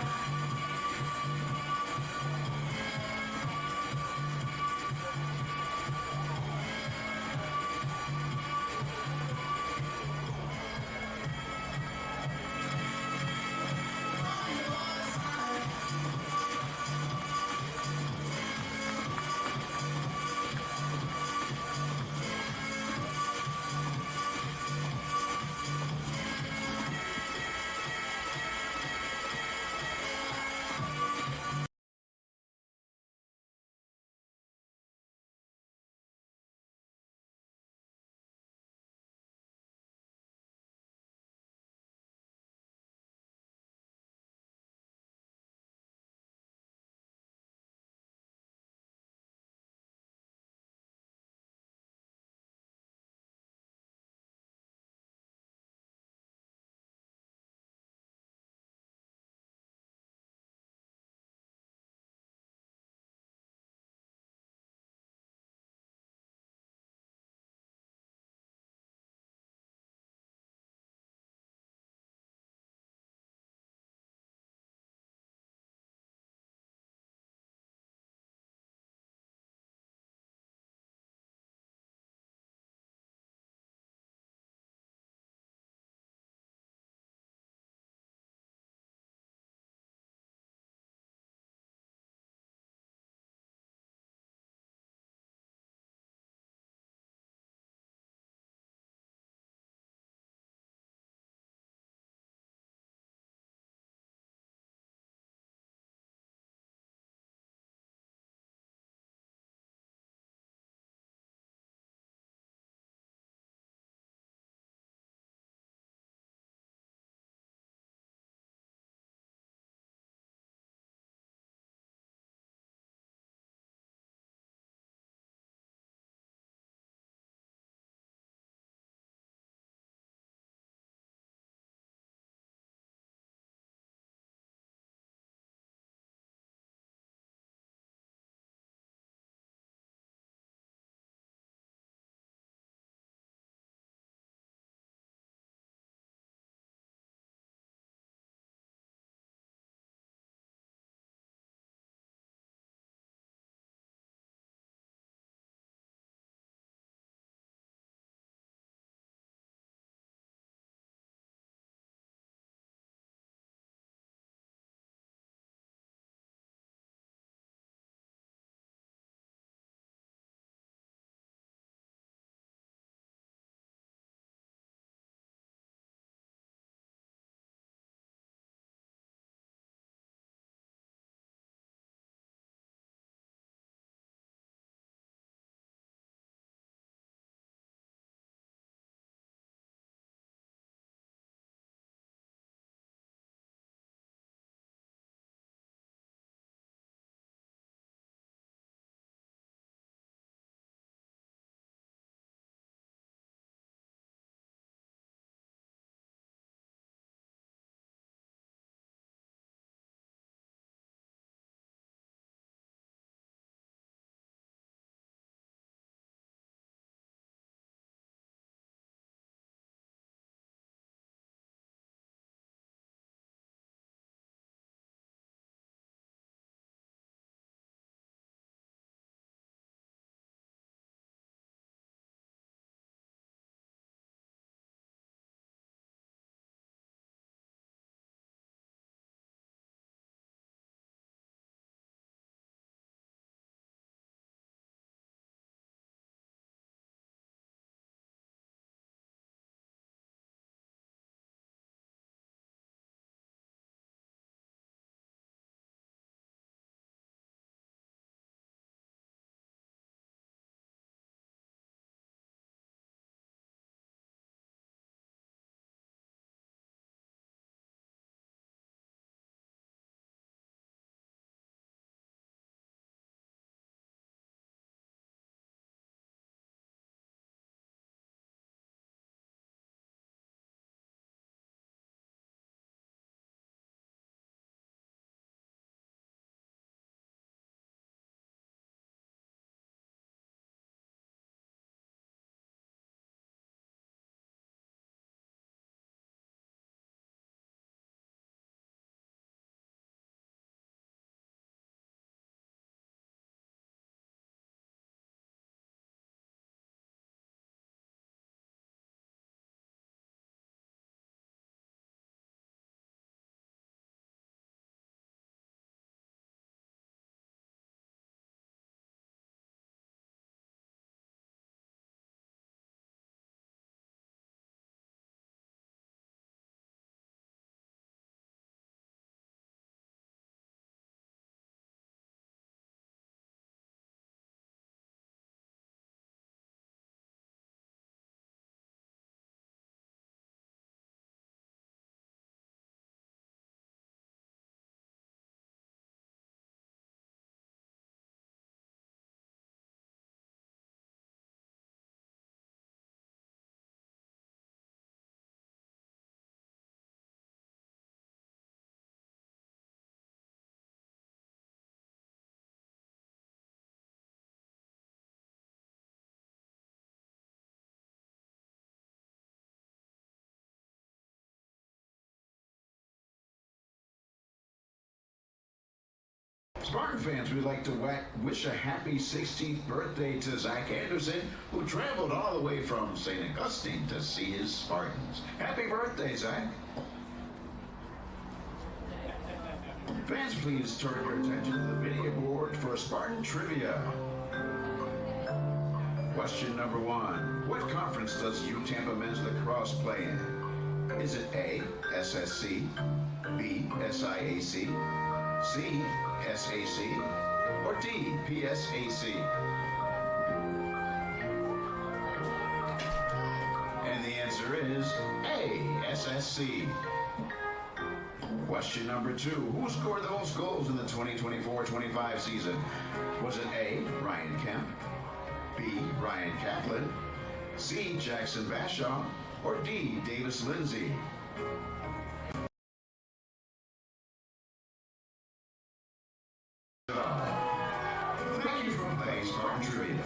Spartan fans, we'd like to wish a happy 16th birthday to Zach Anderson, who traveled all the way from St. Augustine to see his Spartans. Happy birthday, Zach. Fans, please turn your attention to the video board for Spartan trivia. Question number 1. What conference does Tampa men's lacrosse play in? Is it A, SSC, B, SIAC, C, SAC, or D, PSAC? And the answer is A, SSC. Question number 2. Who scored the most goals in the 2024-25 season? Was it A, Ryan Kemp, B, Ryan Kaplan, C, Jackson Bashaw, or D, Davis Lindsay? Thank you for playing Spartan Trivia.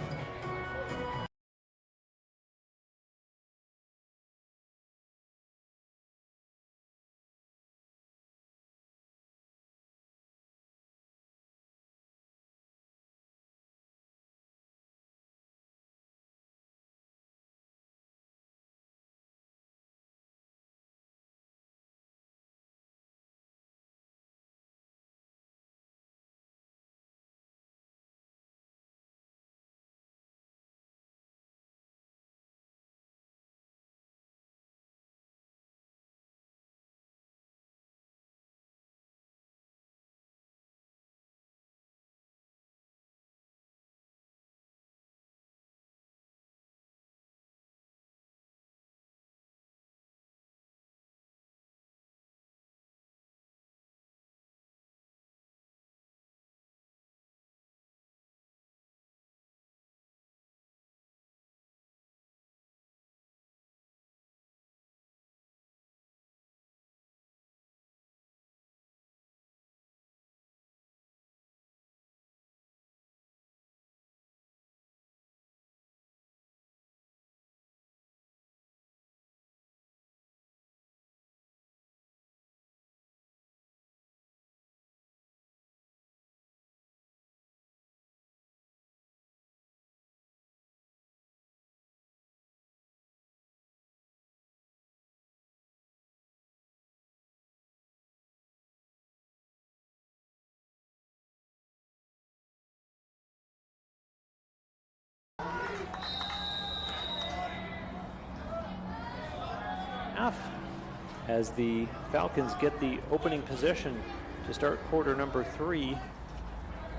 As the Falcons get the opening possession to start quarter number 3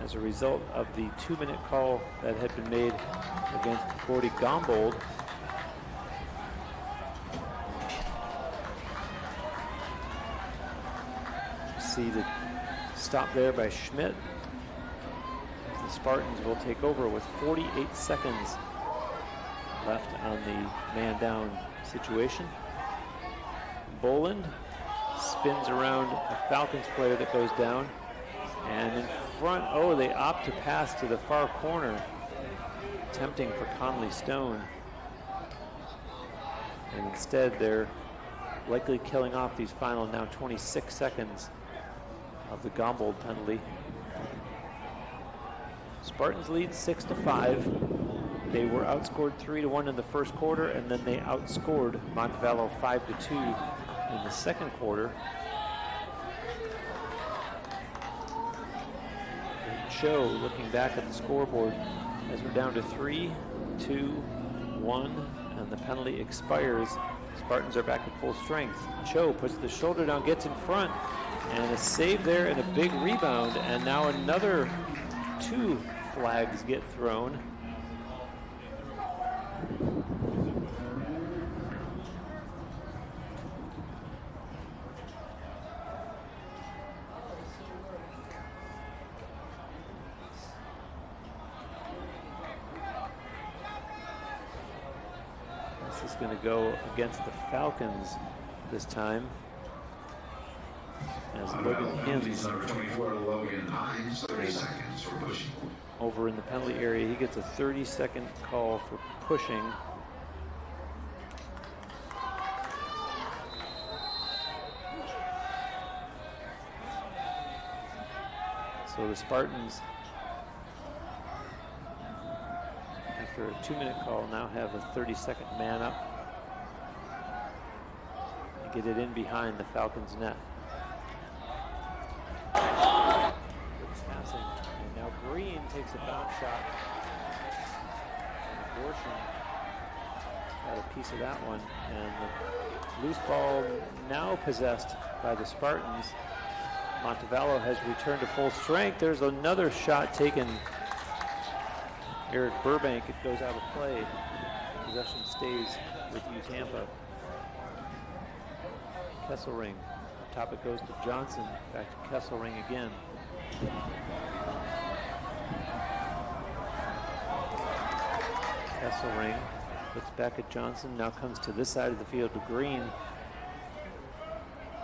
as a result of the 2-minute call that had been made against Gordy Gombold. See the stop there by Schmidt. The Spartans will take over with 48 seconds left on the man down situation. Boland spins around a Falcons player that goes down, and in front, oh, they opt to pass to the far corner, tempting for Conley Stone, and instead they're likely killing off these final now 26 seconds of the Gombold penalty. Spartans lead 6-5. They were outscored 3-1 in the first quarter, and then they outscored Montevallo 5-2 in the second quarter. And Cho looking back at the scoreboard as we're down to 3, 2, 1, and the penalty expires. Spartans are back at full strength. Cho puts the shoulder down, gets in front, and a save there and a big rebound, and now another 2 flags get thrown. This is going to go against the Falcons this time. As Logan Hims,
number 24, Logan Hines, 30 seconds for pushing.
Over in the penalty area, he gets a 30-second call for pushing. So So the Spartans, after a 2-minute call, now have a 30-second man up. Get it in behind the Falcons' net. Good passing. And now Green takes a bounce shot. And Abortion got a piece of that one. And the loose ball now possessed by the Spartans. Montevallo has returned to full strength. There's another shot taken. Eric Burbank, it goes out of play. Possession stays with Tampa. Kesselring, top it goes to Johnson, back to Kesselring again. Kesselring looks back at Johnson, now comes to this side of the field to Green.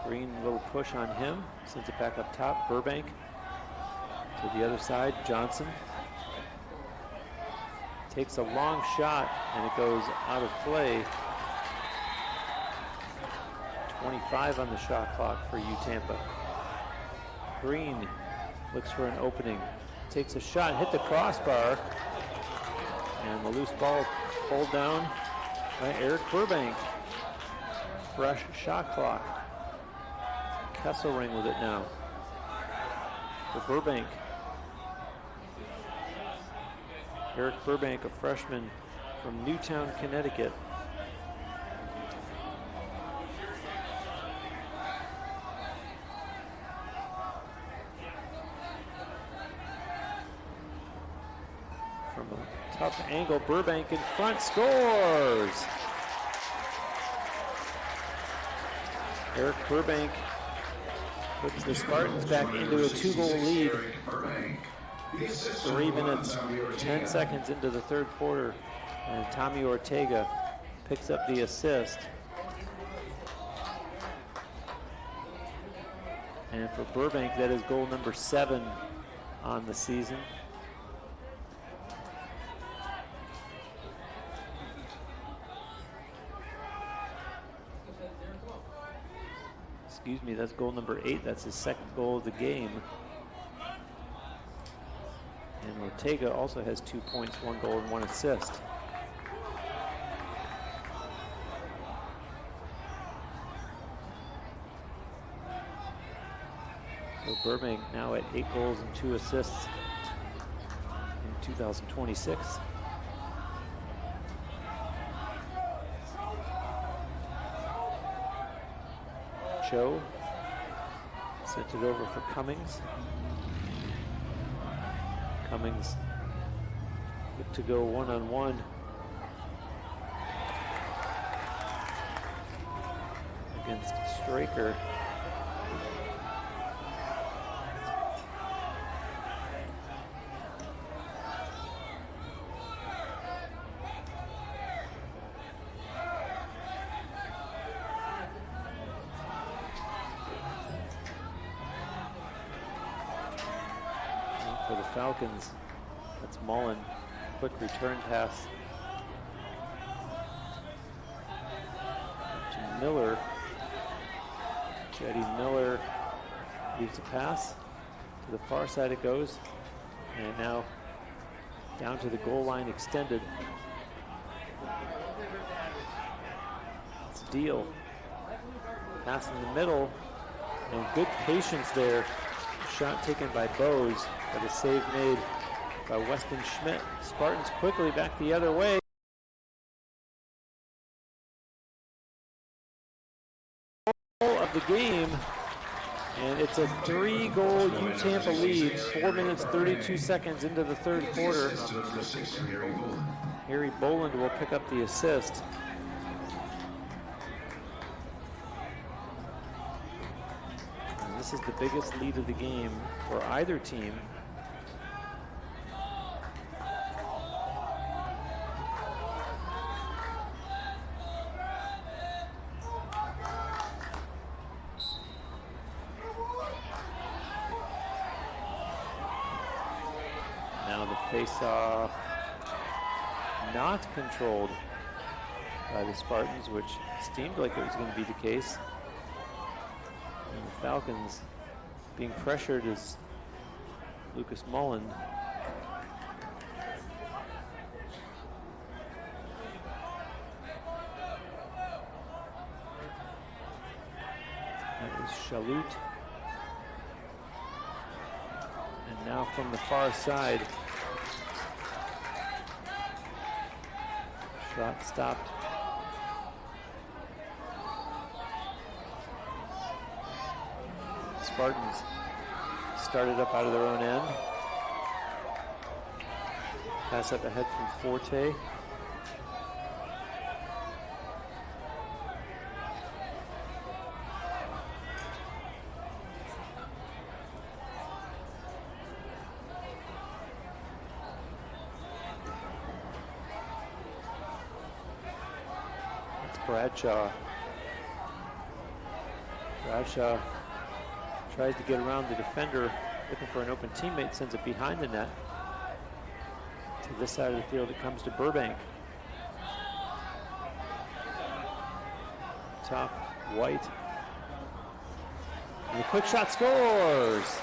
Green, a little push on him, sends it back up top. Burbank to the other side, Johnson. Takes a long shot and it goes out of play. 25 on the shot clock for Tampa. Green looks for an opening, takes a shot, hit the crossbar, and the loose ball pulled down by Eric Burbank. Fresh shot clock. Kesselring with it now. For Burbank. Eric Burbank, a freshman from Newtown, Connecticut. From a tough angle, Burbank in front, scores! Eric Burbank puts the Spartans back into a 2-goal lead. 3 minutes, 10 seconds into the third quarter, and Tommy Ortega picks up the assist. And for Burbank, that is goal number 7 on the season. Excuse me, that's goal number 8. That's his second goal of the game. And Ortega also has 2 points, 1 goal, and 1 assist. So Burbank now at 8 goals and 2 assists in 2026. Cho sent it over for Cummings. Cummings good to go one-on-one against Straker. For the Falcons, that's Mullen. Quick return pass to Miller. Jetty Miller leaves a pass. To the far side it goes. And now down to the goal line extended. It's Deal. Pass in the middle. And good patience there. Shot taken by Bose, but a save made by Weston Schmidt. Spartans quickly back the other way. Goal of the game, and it's a 3-goal Tampa lead. 4 minutes, 32 seconds into the third quarter. Harry Boland will pick up the assist. This is the biggest lead of the game for either team. Now the face-off not controlled by the Spartans, which seemed like it was going to be the case. And the Falcons being pressured as Lucas Mullen. That was Shalout. And now from the far side, shot stopped. Spartans started up out of their own end. Pass up ahead from Forte. It's Bradshaw. Bradshaw tries to get around the defender, looking for an open teammate, sends it behind the net. To this side of the field, it comes to Burbank. Top, White. And the quick shot scores!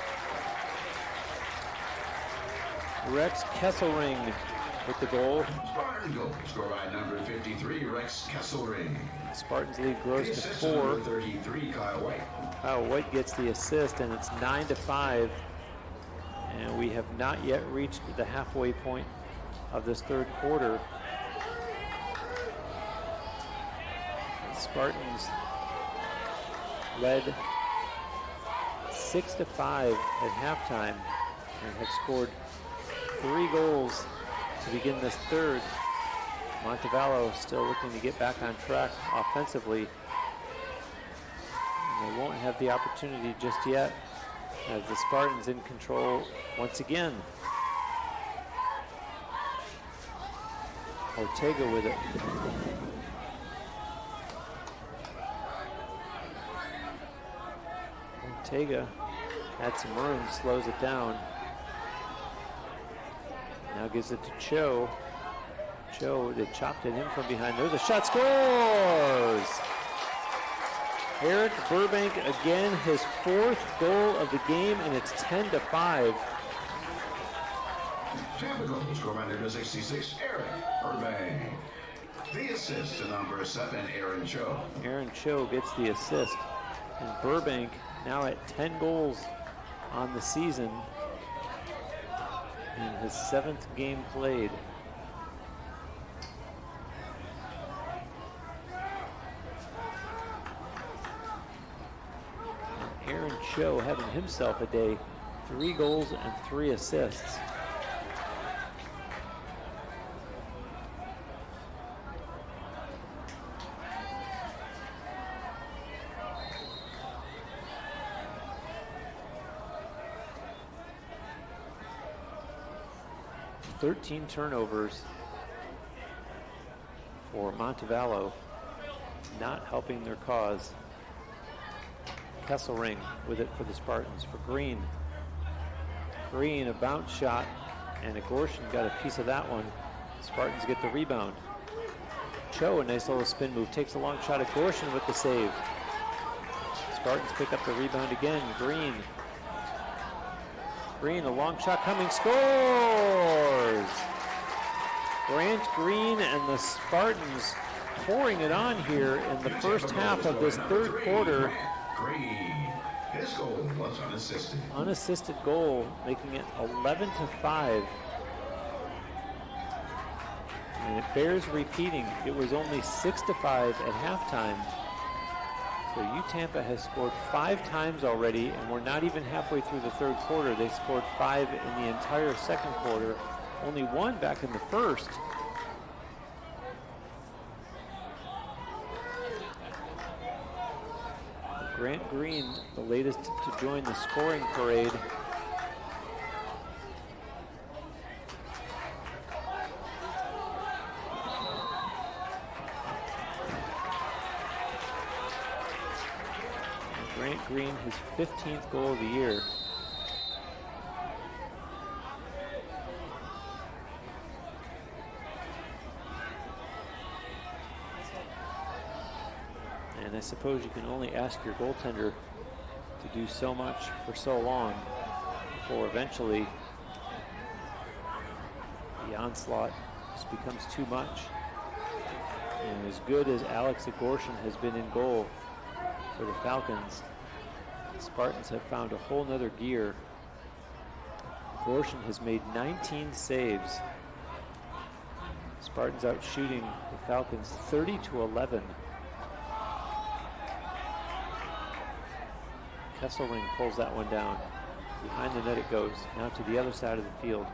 Rex Kesselring with the goal.
Spartan goal. Score by number 53, Rex Kesselring.
Spartans lead grows to
Assist
4.
number 33, Kyle White.
Kyle White gets the assist, and it's 9-5. And we have not yet reached the halfway point of this third quarter. The Spartans led 6-5 at halftime and have scored 3 goals to begin this third. Montevallo still looking to get back on track offensively. And they won't have the opportunity just yet, as the Spartans in control once again. Ortega with it. Ortega had some room, slows it down. Now gives it to Cho. Cho, they chopped it in from behind. There's a shot, scores! Eric Burbank again, his 4th goal of the game, and it's 10-5.
Tampa goal. Score by number 66, Eric Burbank. The assist to number 7, Aaron Cho.
Aaron Cho gets the assist. And Burbank now at 10 goals on the season in his 7th game played. And Aaron Cho having himself a day, 3 goals and 3 assists. Thirteen turnovers for Montevallo, not helping their cause. Kesselring with it for the Spartans, for Green. Green, a bounce shot, and Agorshin got a piece of that one. Spartans get the rebound. Cho, a nice little spin move, takes a long shot. Agorshin with the save. Spartans pick up the rebound again. Green. Green, a long shot coming, scores! Grant Green and the Spartans pouring it on here in the first half of this third quarter.
Green. His goal was unassisted.
Unassisted goal, making it 11-5. And it bears repeating, it was only 6-5 at halftime. So Tampa has scored 5 times already, and we're not even halfway through the third quarter. They scored 5 in the entire second quarter, only 1 back in the first. Grant Green, the latest to join the scoring parade. Grant Green, his 15th goal of the year. And I suppose you can only ask your goaltender to do so much for so long before eventually onslaught just becomes too much. And as good as Alex Agorshin has been in goal for the Falcons, the Spartans have found a whole nother gear. Agorshin has made 19 saves. Spartans out shooting the Falcons 30-11. Kesselring pulls that one down. Behind the net it goes. Now to the other side of the field.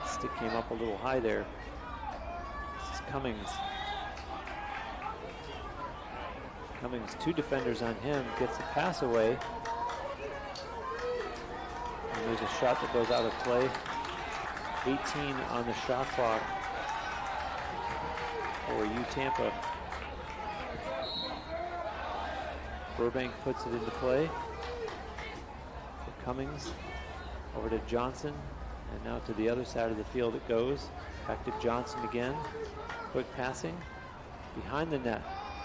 Stick came up a little high there. This is Cummings. Cummings, 2 defenders on him, gets the pass away. And there's a shot that goes out of play. 18 on the shot clock for Tampa. Burbank puts it into play for Cummings. Over to Johnson, and now to the other side of the field it goes. Back to Johnson again. Quick passing. Behind the net,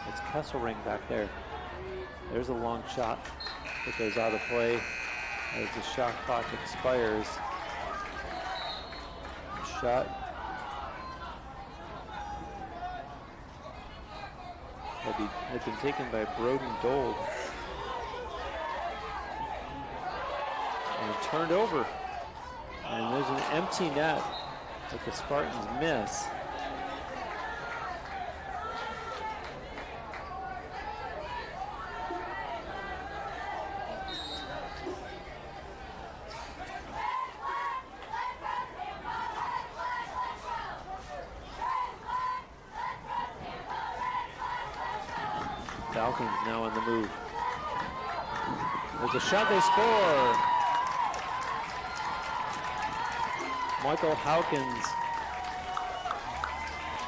it's Kesselring back there. There's a long shot that goes out of play as the shot clock expires. Shot had been taken by Broden Dold and turned over. And there's an empty net that the Spartans miss. Falcons now on the move. There's a shot, they score. Michael Hawkins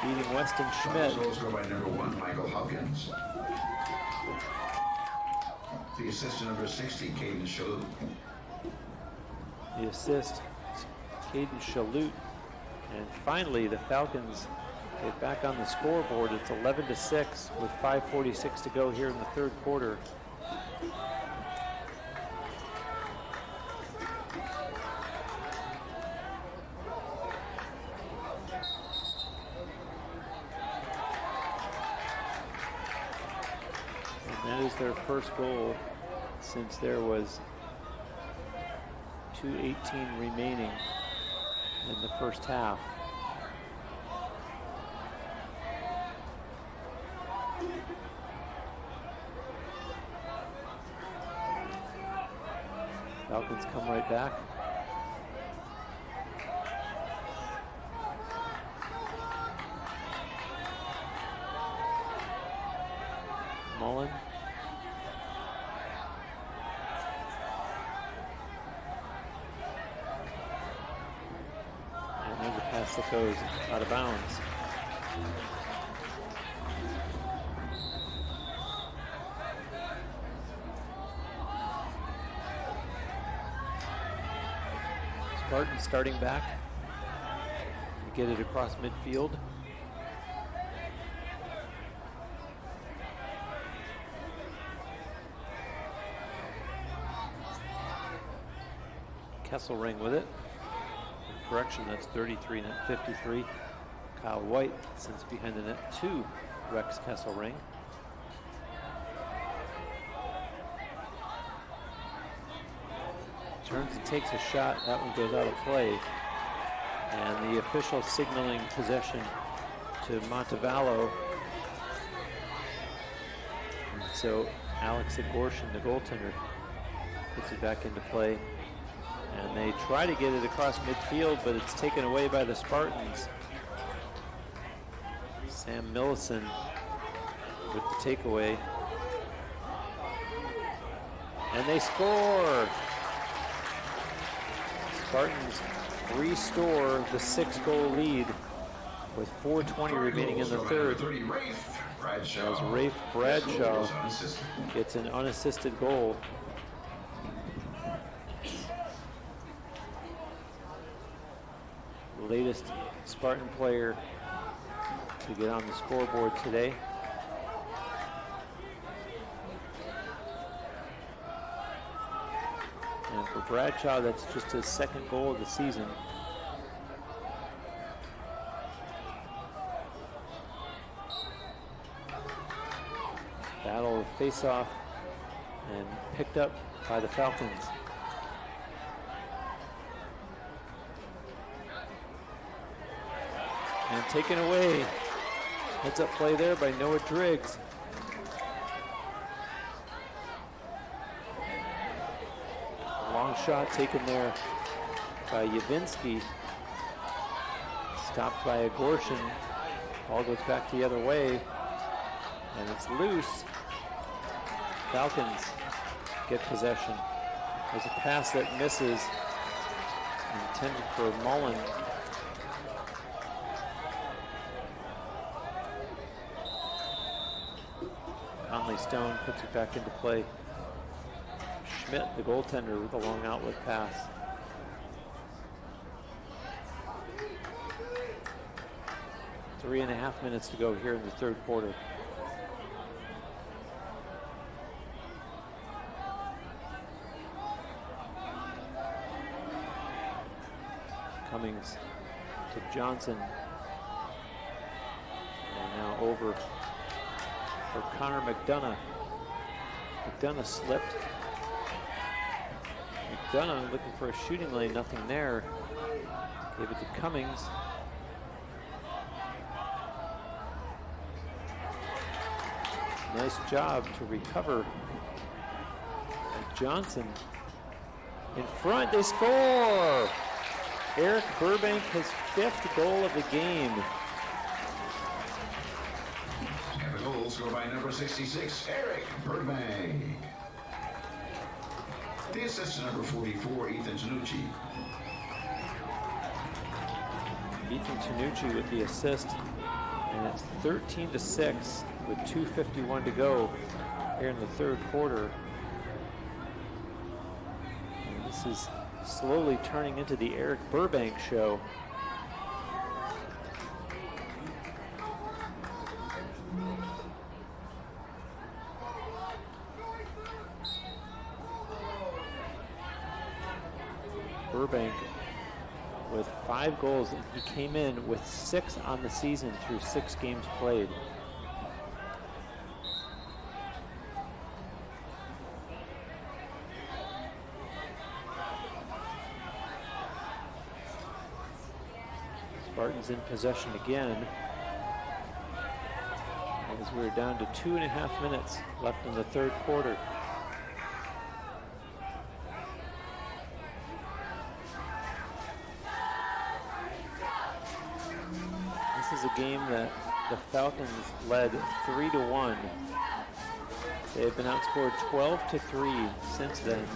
beating Weston Schmidt.
Goal scored by number 1, Michael Hawkins. The assist to number 60, Caden Shalhoub.
The assist, Caden Shalhoub. And finally, the Falcons get back on the scoreboard. It's 11-6 with 5:46 to go here in the third quarter. And that is their first goal since there was 2:18 remaining in the first half. Falcons come right back. Mullen. And there's a pass that goes out of bounds. Spartans starting back to get it across midfield. Kesselring with it. Correction, that's 33, not 53. Kyle White sends behind the net to Rex Kesselring. Turns and takes a shot. That one goes out of play. And the official signaling possession to Montevallo. And so Alex Agorshin, the goaltender, puts it back into play. And they try to get it across midfield, but it's taken away by the Spartans. Sam Millison with the takeaway. And they score! Spartans restore the 6-goal lead with 4:20 remaining in the third. As Rafe Bradshaw gets an unassisted goal. The latest Spartan player to get on the scoreboard today. And for Bradshaw, that's just his second goal of the season. face-off and picked up by the Falcons. And taken away. Heads up play there by Noah Driggs. Long shot taken there by Yavinsky. Stopped by Agorshin. Ball goes back the other way. And it's loose. Falcons get possession. There's a pass that misses. Intended for Mullen. Conley Stone puts it back into play. Schmidt, the goaltender, with a long outlet pass. Three and a half minutes to go here in the third quarter. Cummings to Johnson. And now over for Connor McDonough. McDonough slipped. McDonough looking for a shooting lane, nothing there. Gave it to Cummings. Nice job to recover. And Johnson in front, they score! Eric Burbank, his 5th goal of the game.
And the goal scored by number 66, Eric Burbank. The assist to number 44, Ethan Tanucci.
Ethan Tanucci with the assist, and it's 13-6 with 2:51 to go here in the third quarter. And this is slowly turning into the Eric Burbank show. Burbank with 5 goals. He came in with 6 on the season through 6 games played. Spartans in possession again, as we're down to 2.5 minutes left in the third quarter. This is a game that the Falcons led 3-1. They have been outscored 12-3 since then.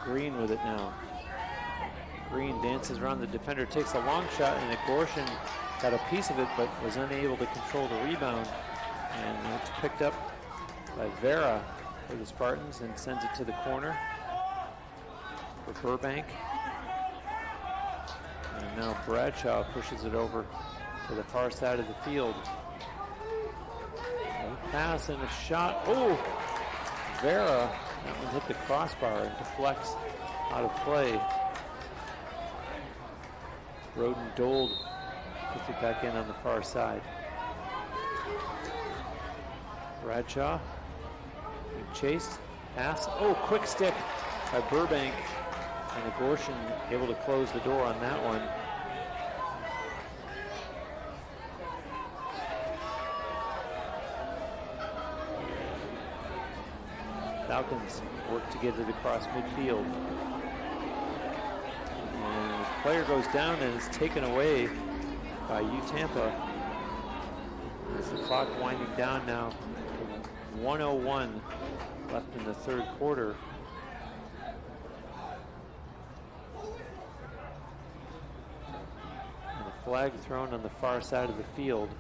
Green with it now. Green dances around the defender, takes a long shot, and Agorshin got a piece of it but was unable to control the rebound. And it's picked up by Vera for the Spartans and sends it to the corner for Burbank. And now Bradshaw pushes it over to the far side of the field. A pass and a shot. Oh! Vera, that one hit the crossbar and deflects out of play. Roden Dold puts it back in on the far side. Bradshaw, chase, pass. Oh, quick stick by Burbank. And Agorshin able to close the door on that one. Falcons work to get it across midfield. And the player goes down and is taken away by Tampa. As the clock winding down now, 1:01 left in the third quarter. And a flag thrown on the far side of the field.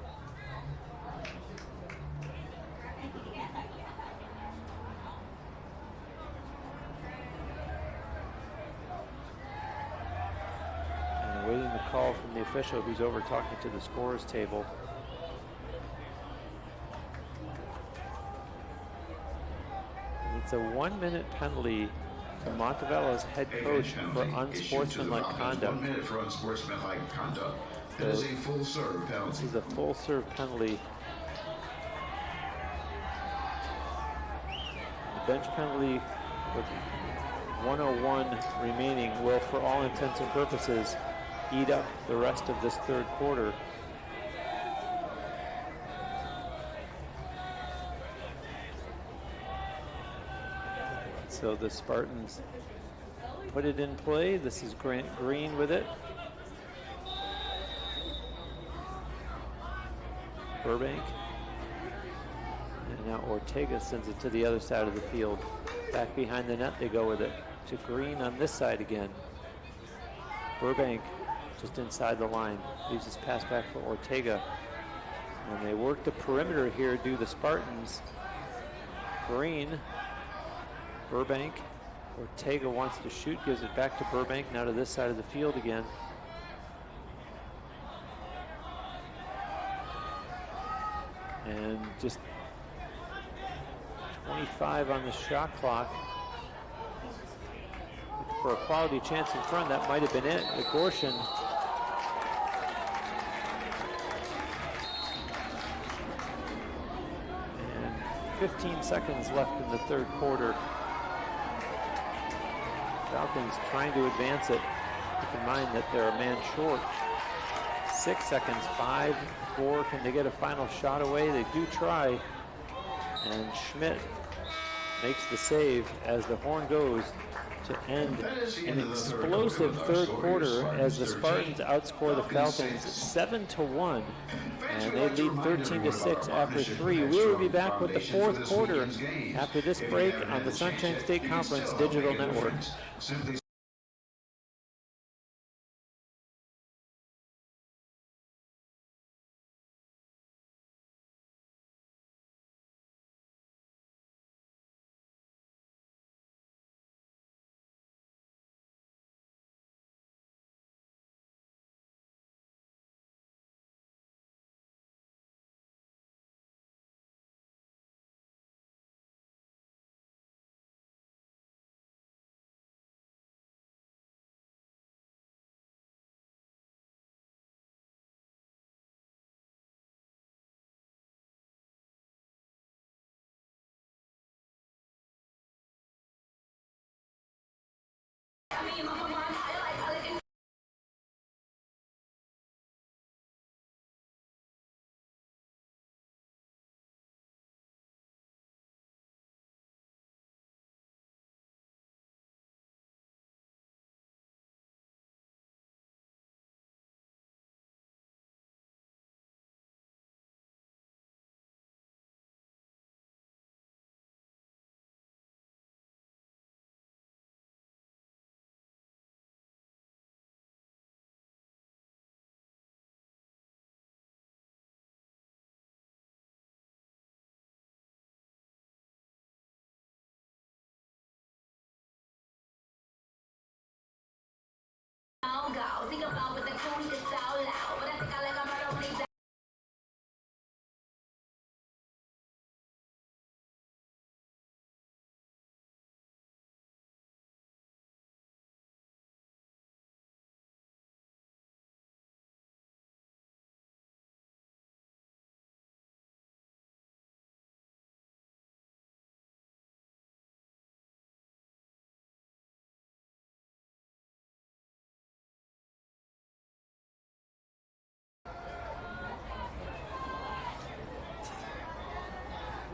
Call from the official who's over talking to the scorers table. It's a 1-minute penalty to Montevallo's head coach for unsportsmanlike conduct.
1 minute for unsportsmanlike conduct. It is a full serve penalty.
This is a full serve penalty. The bench penalty with 1:01 remaining will, for all intents and purposes, eat up the rest of this third quarter. So the Spartans put it in play. This is Grant Green with it. Burbank. And now Ortega sends it to the other side of the field. Back behind the net they go with it. To Green on this side again. Burbank just inside the line. Leaves his pass back for Ortega. And they work the perimeter here, do the Spartans. Green. Burbank. Ortega wants to shoot, gives it back to Burbank, now to this side of the field again. And just 25 on the shot clock. For a quality chance in front, that might have been it. Agorshin. And 15 seconds left in the third quarter. Falcons trying to advance it. Keep in mind that they're a man short. 6 seconds, 5, 4. Can they get a final shot away? They do try. And Schmidt makes the save as the horn goes to end an explosive third quarter as the Spartans outscore the Falcons 7-1. And they lead 13-6 after 3. We will be back with the fourth quarter after this break on the Sunshine State Conference Digital Network.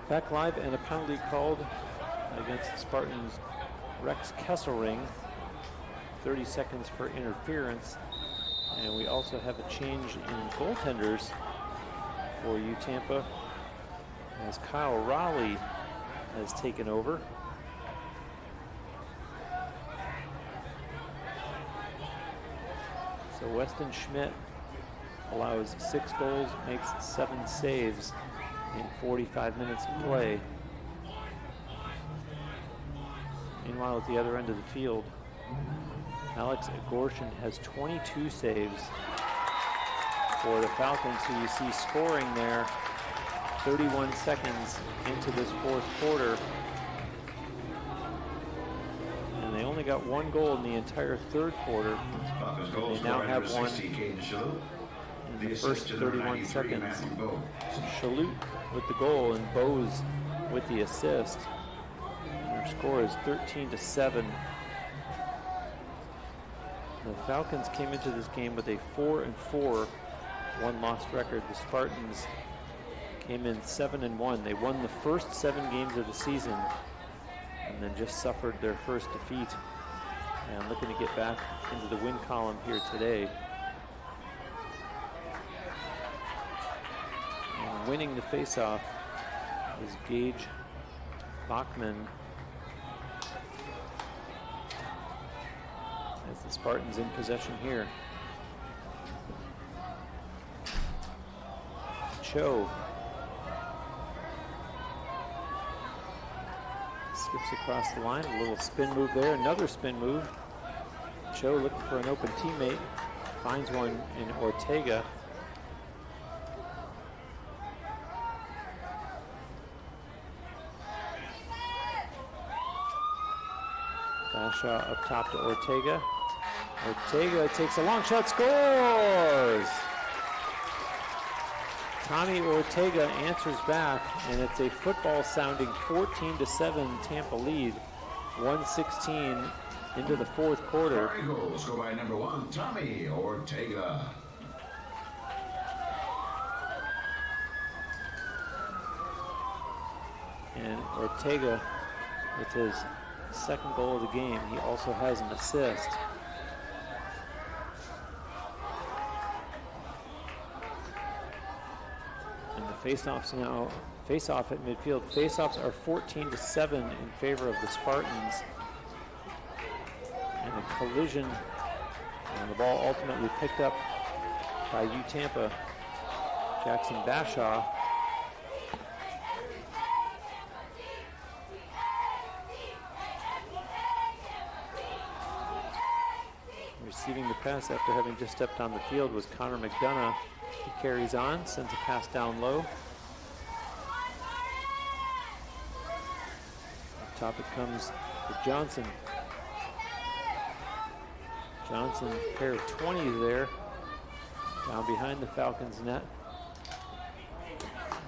Back live, and a penalty called against the Spartans' Rex Kesselring. 30 seconds for interference. And we also have a change in goaltenders for Tampa, as Kyle Raleigh has taken over. So Weston Schmidt allows 6 goals, makes 7 saves in 45 minutes of play. Meanwhile, at the other end of the field, Alex Agorshin has 22 saves for the Falcons, who you see scoring there 31 seconds into this fourth quarter. And they got one goal in the entire third quarter.
Buffalo's goal
They now
scorer
have
number
one
60, Caden Shalhoub.
in the first
assist to number
31
93,
seconds.
Matthew Bowe.
Shalhoub with the goal and Bose with the assist. And their score is 13-7. The Falcons came into this game with a 4-4 one-loss record. The Spartans came in 7-1. They won the first 7 games of the season and then just suffered their first defeat. And looking to get back into the win column here today. And winning the faceoff is Gage Bachman, as the Spartans in possession here. Cho skips across the line, a little spin move there, another spin move. Cho looking for an open teammate, finds one in Ortega. Bashaw up top to Ortega. Ortega takes a long shot, scores! Tommy Ortega answers back, and it's a football-sounding 14-7 Tampa lead. 1:16 into the fourth quarter.
Goal scored by number 1, Tommy Ortega.
And Ortega, with his second goal of the game, he also has an assist. And the face-offs now, face-off at midfield. Face-offs are 14-7 in favor of the Spartans. And a collision, and the ball ultimately picked up by U Tampa. Jackson Bashaw. Receiving the pass after having just stepped on the field was Connor McDonough. He carries on, sends a pass down low. Up top it comes to Johnson. Johnson, pair of 20s there, down behind the Falcons net.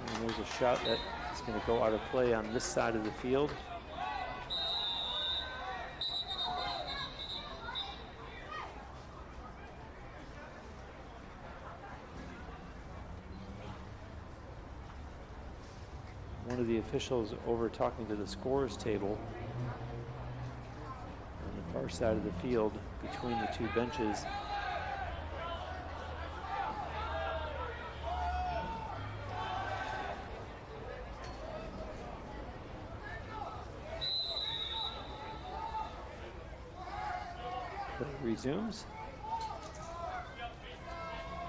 And there's a shot that is going to go out of play on this side of the field. One of the officials over talking to the scores table on the far side of the field between the two benches. Play resumes.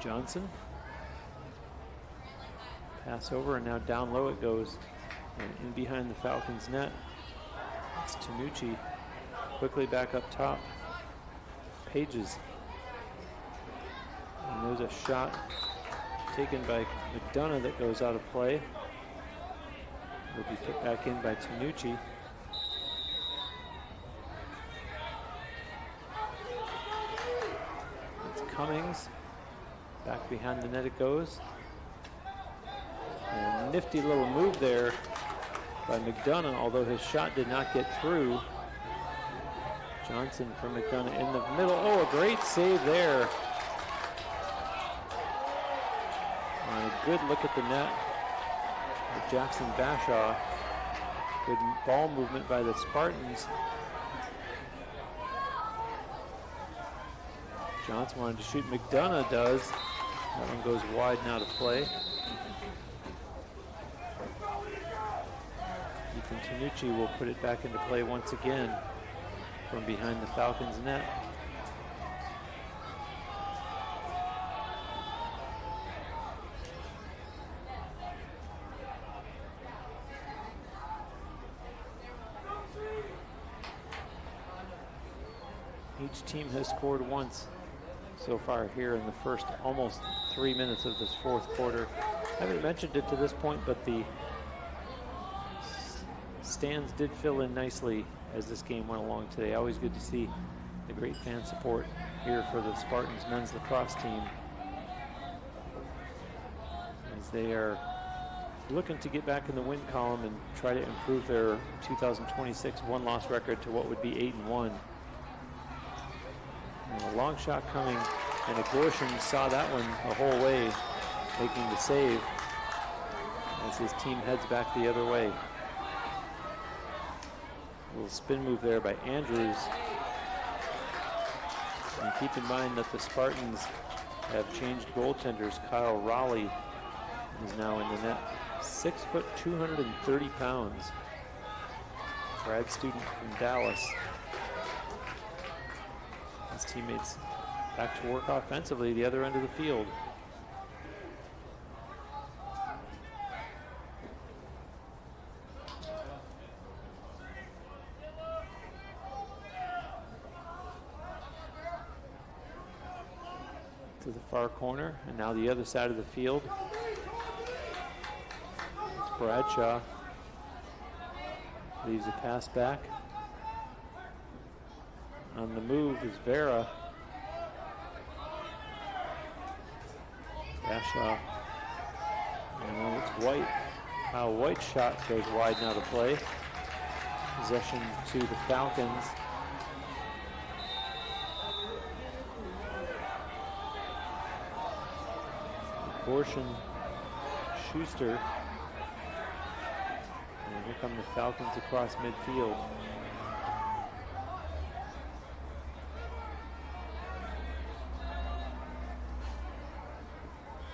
Johnson. Pass over, and now down low it goes. And in behind the Falcons net. It's Tanucci. Quickly back up top. Pages. And there's a shot taken by McDonough that goes out of play. Will be put back in by Tanucci. It's Cummings. Back behind the net it goes. And a nifty little move there by McDonough, although his shot did not get through. Johnson from McDonough in the middle. Oh, a great save there. And a good look at the net by Jackson Bashaw. Good ball movement by the Spartans. Johnson wanted to shoot. McDonough does. That one goes wide and out of play. Ethan Tanucci will put it back into play once again from behind the Falcons net. Each team has scored once so far here in the first almost 3 minutes of this fourth quarter. I haven't mentioned it to this point, but the stands did fill in nicely as this game went along today. Always good to see the great fan support here for the Spartans men's lacrosse team, as they are looking to get back in the win column and try to improve their 2026 one-loss record to what would be 8-1. And a long shot coming, and Agorshin saw that one the whole way, making the save as his team heads back the other way. A little spin move there by Andrews. And keep in mind that the Spartans have changed goaltenders. Kyle Raleigh is now in the net. 6 foot, 230 pounds. Grad student from Dallas. His teammates back to work offensively the other end of the field. To the far corner, and now the other side of the field. It's Bradshaw. Leaves a pass back. On the move is Vera. Bradshaw. And it's White. White's shot goes wide now to play. Possession to the Falcons. Gorshin, Schuster, and here come the Falcons across midfield.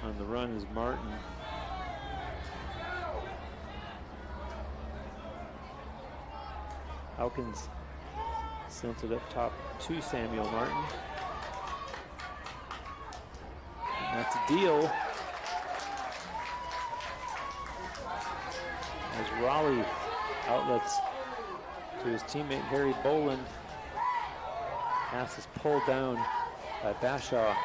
On the run is Martin. Falcons sent it up top to Samuel Martin. And that's a deal. As Raleigh outlets to his teammate Harry Boland. Pass is pulled down by Bashaw.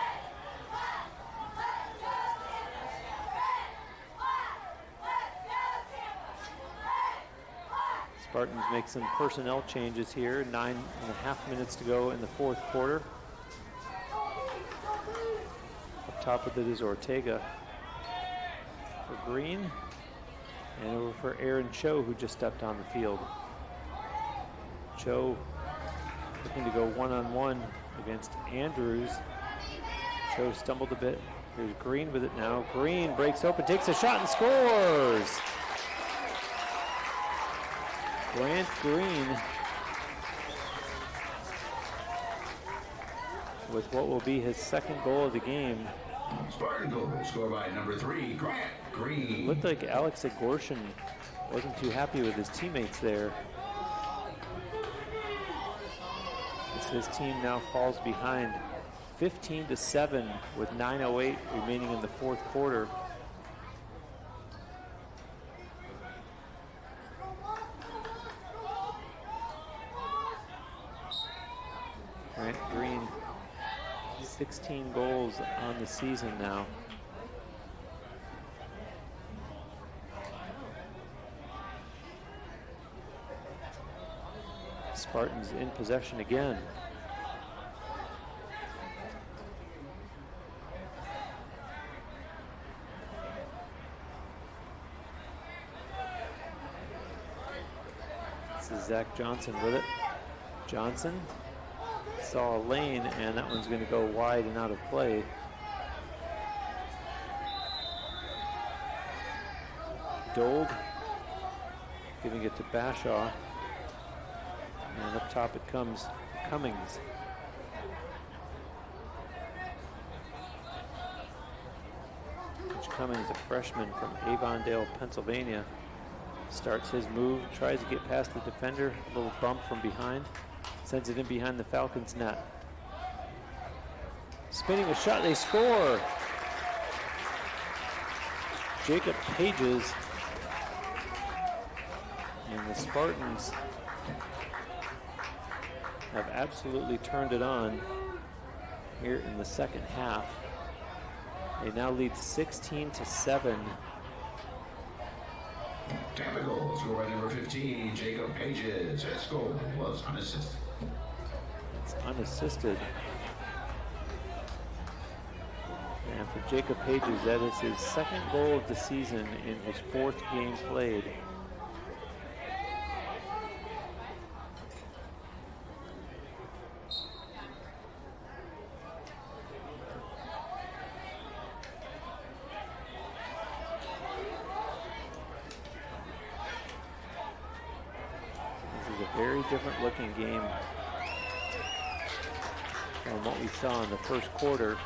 Spartans make some personnel changes here. 9.5 minutes to go in the fourth quarter. Up top of it is Ortega for Green. And over for Aaron Cho, who just stepped on the field. Cho looking to go one-on-one against Andrews. Cho stumbled a bit. Here's Green with it now. Green breaks open, takes a shot and scores! Grant Green with what will be his second goal of the game.
Spartan goal scored by number 3, Grant Green.
Looked like Alex Agorshin wasn't too happy with his teammates there. As his team now falls behind 15-7 with 9:08 remaining in the fourth quarter. Grant Green, 16 goals on the season now. Spartans in possession again. This is Zach Johnson with it. Johnson saw a lane, and that one's going to go wide and out of play. Dold giving it to Bashaw. And up top it comes Cummings. Coach Cummings, a freshman from Avondale, Pennsylvania, starts his move, tries to get past the defender, a little bump from behind, sends it in behind the Falcons' net. Spinning a shot, they score! Jacob Pages, and the Spartans have absolutely turned it on here in the second half. They now lead 16-7.
Tampa goal scored by number 15, Jacob Pages. His goal was unassisted.
It's unassisted. And for Jacob Pages, that is his second goal of the season in his 4th game played. This is a very different looking game from what we saw in the first quarter.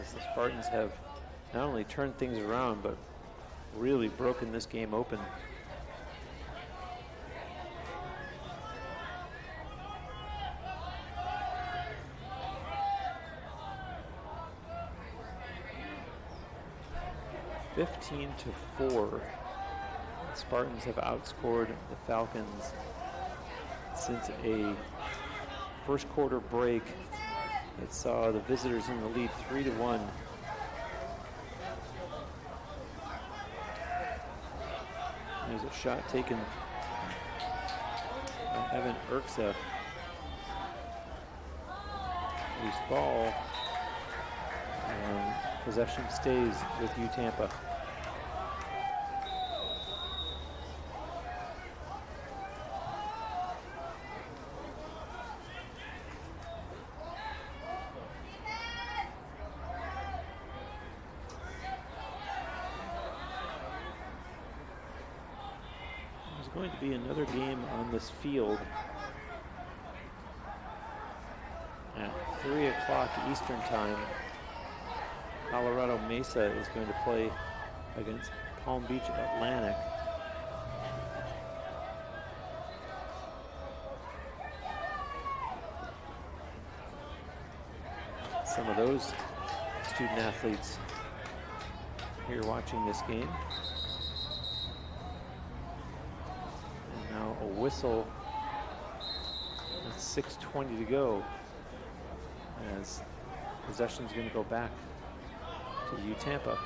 As the Spartans have not only turned things around, but really broken this game open. (15-4). The Spartans have outscored the Falcons since a first quarter break that saw the visitors in the lead 3-1. There's a shot taken by Evan Urksa. Loose ball, and possession stays with U Tampa. Going to be another game on this field at 3 o'clock Eastern time. Colorado Mesa is going to play against Palm Beach Atlantic. Some of those student athletes here watching this game. A whistle with 6:20 to go, as possession is going to go back to U Tampa.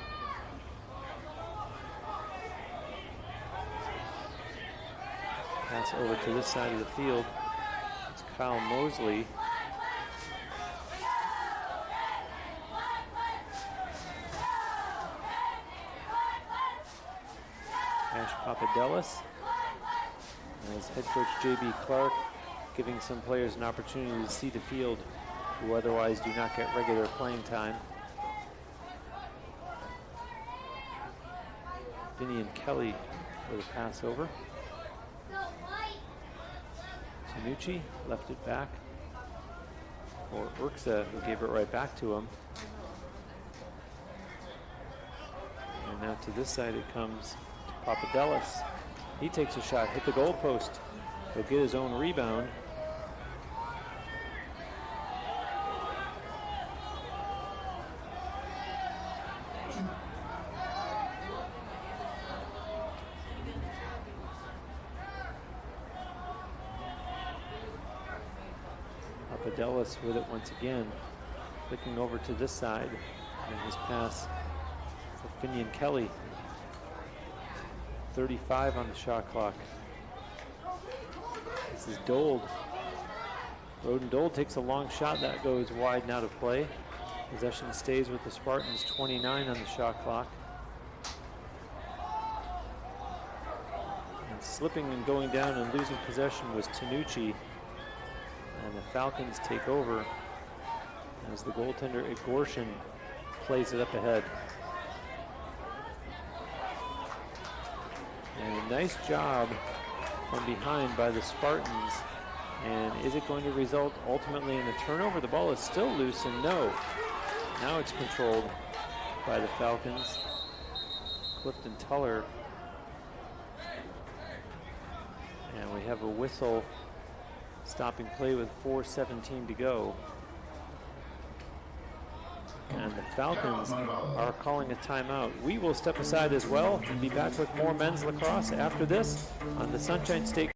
Pass over to this side of the field. It's Kyle Mosley. Ash Papadelis. As head coach J.B. Clark giving some players an opportunity to see the field who otherwise do not get regular playing time. Vinny and Kelly with a pass over. Tanucci left it back for Urksa, who gave it right back to him. And now to this side it comes to Papadelis. He takes a shot, hit the goal post. He'll get his own rebound. Papadelis with it once again. Flicking over to this side. And his pass for Finian Kelly. 35 on the shot clock. This is Dold. Roden Dold takes a long shot that goes wide and out of play. Possession stays with the Spartans, 29 on the shot clock. And slipping and going down and losing possession was Tanucci. And the Falcons take over as the goaltender Igorshin plays it up ahead. And a nice job from behind by the Spartans. And is it going to result ultimately in a turnover? The ball is still loose, and no. Now it's controlled by the Falcons. Clifton Tuller. And we have a whistle stopping play with 4:17 to go. And the Falcons are calling a timeout. We will step aside as well and be back with more men's lacrosse after this on the Sunshine State.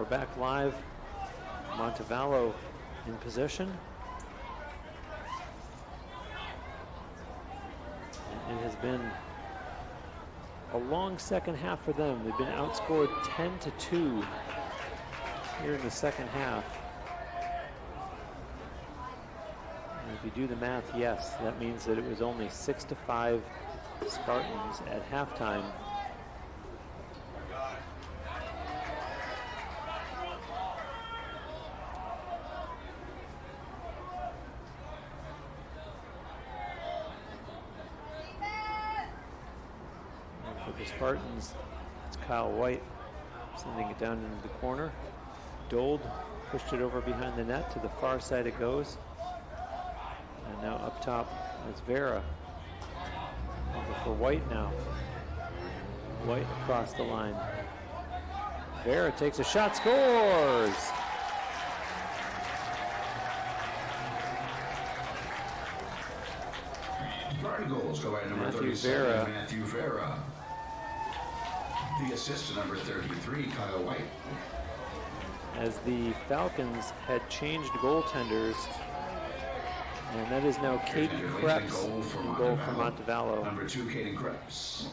back live. Montevallo in possession. And it has been a long second half for them. They've been outscored 10-2 here in the second half. And if you do the math, yes, that means that it was only 6-5 Spartans at halftime. Spartans, it's Kyle White sending it down into the corner. Dold pushed it over behind the net. To the far side it goes. And now up top is Vera. Over for White now. White across the line. Vera takes a shot, scores!
Spartan goals go by number
Matthew
37,
Vera.
Matthew Vera. The assist to number 33, Kyle White.
As the Falcons had changed goaltenders, and that is now Caden Krebs in goal for Montevallo.
Number 2, Caden Krebs.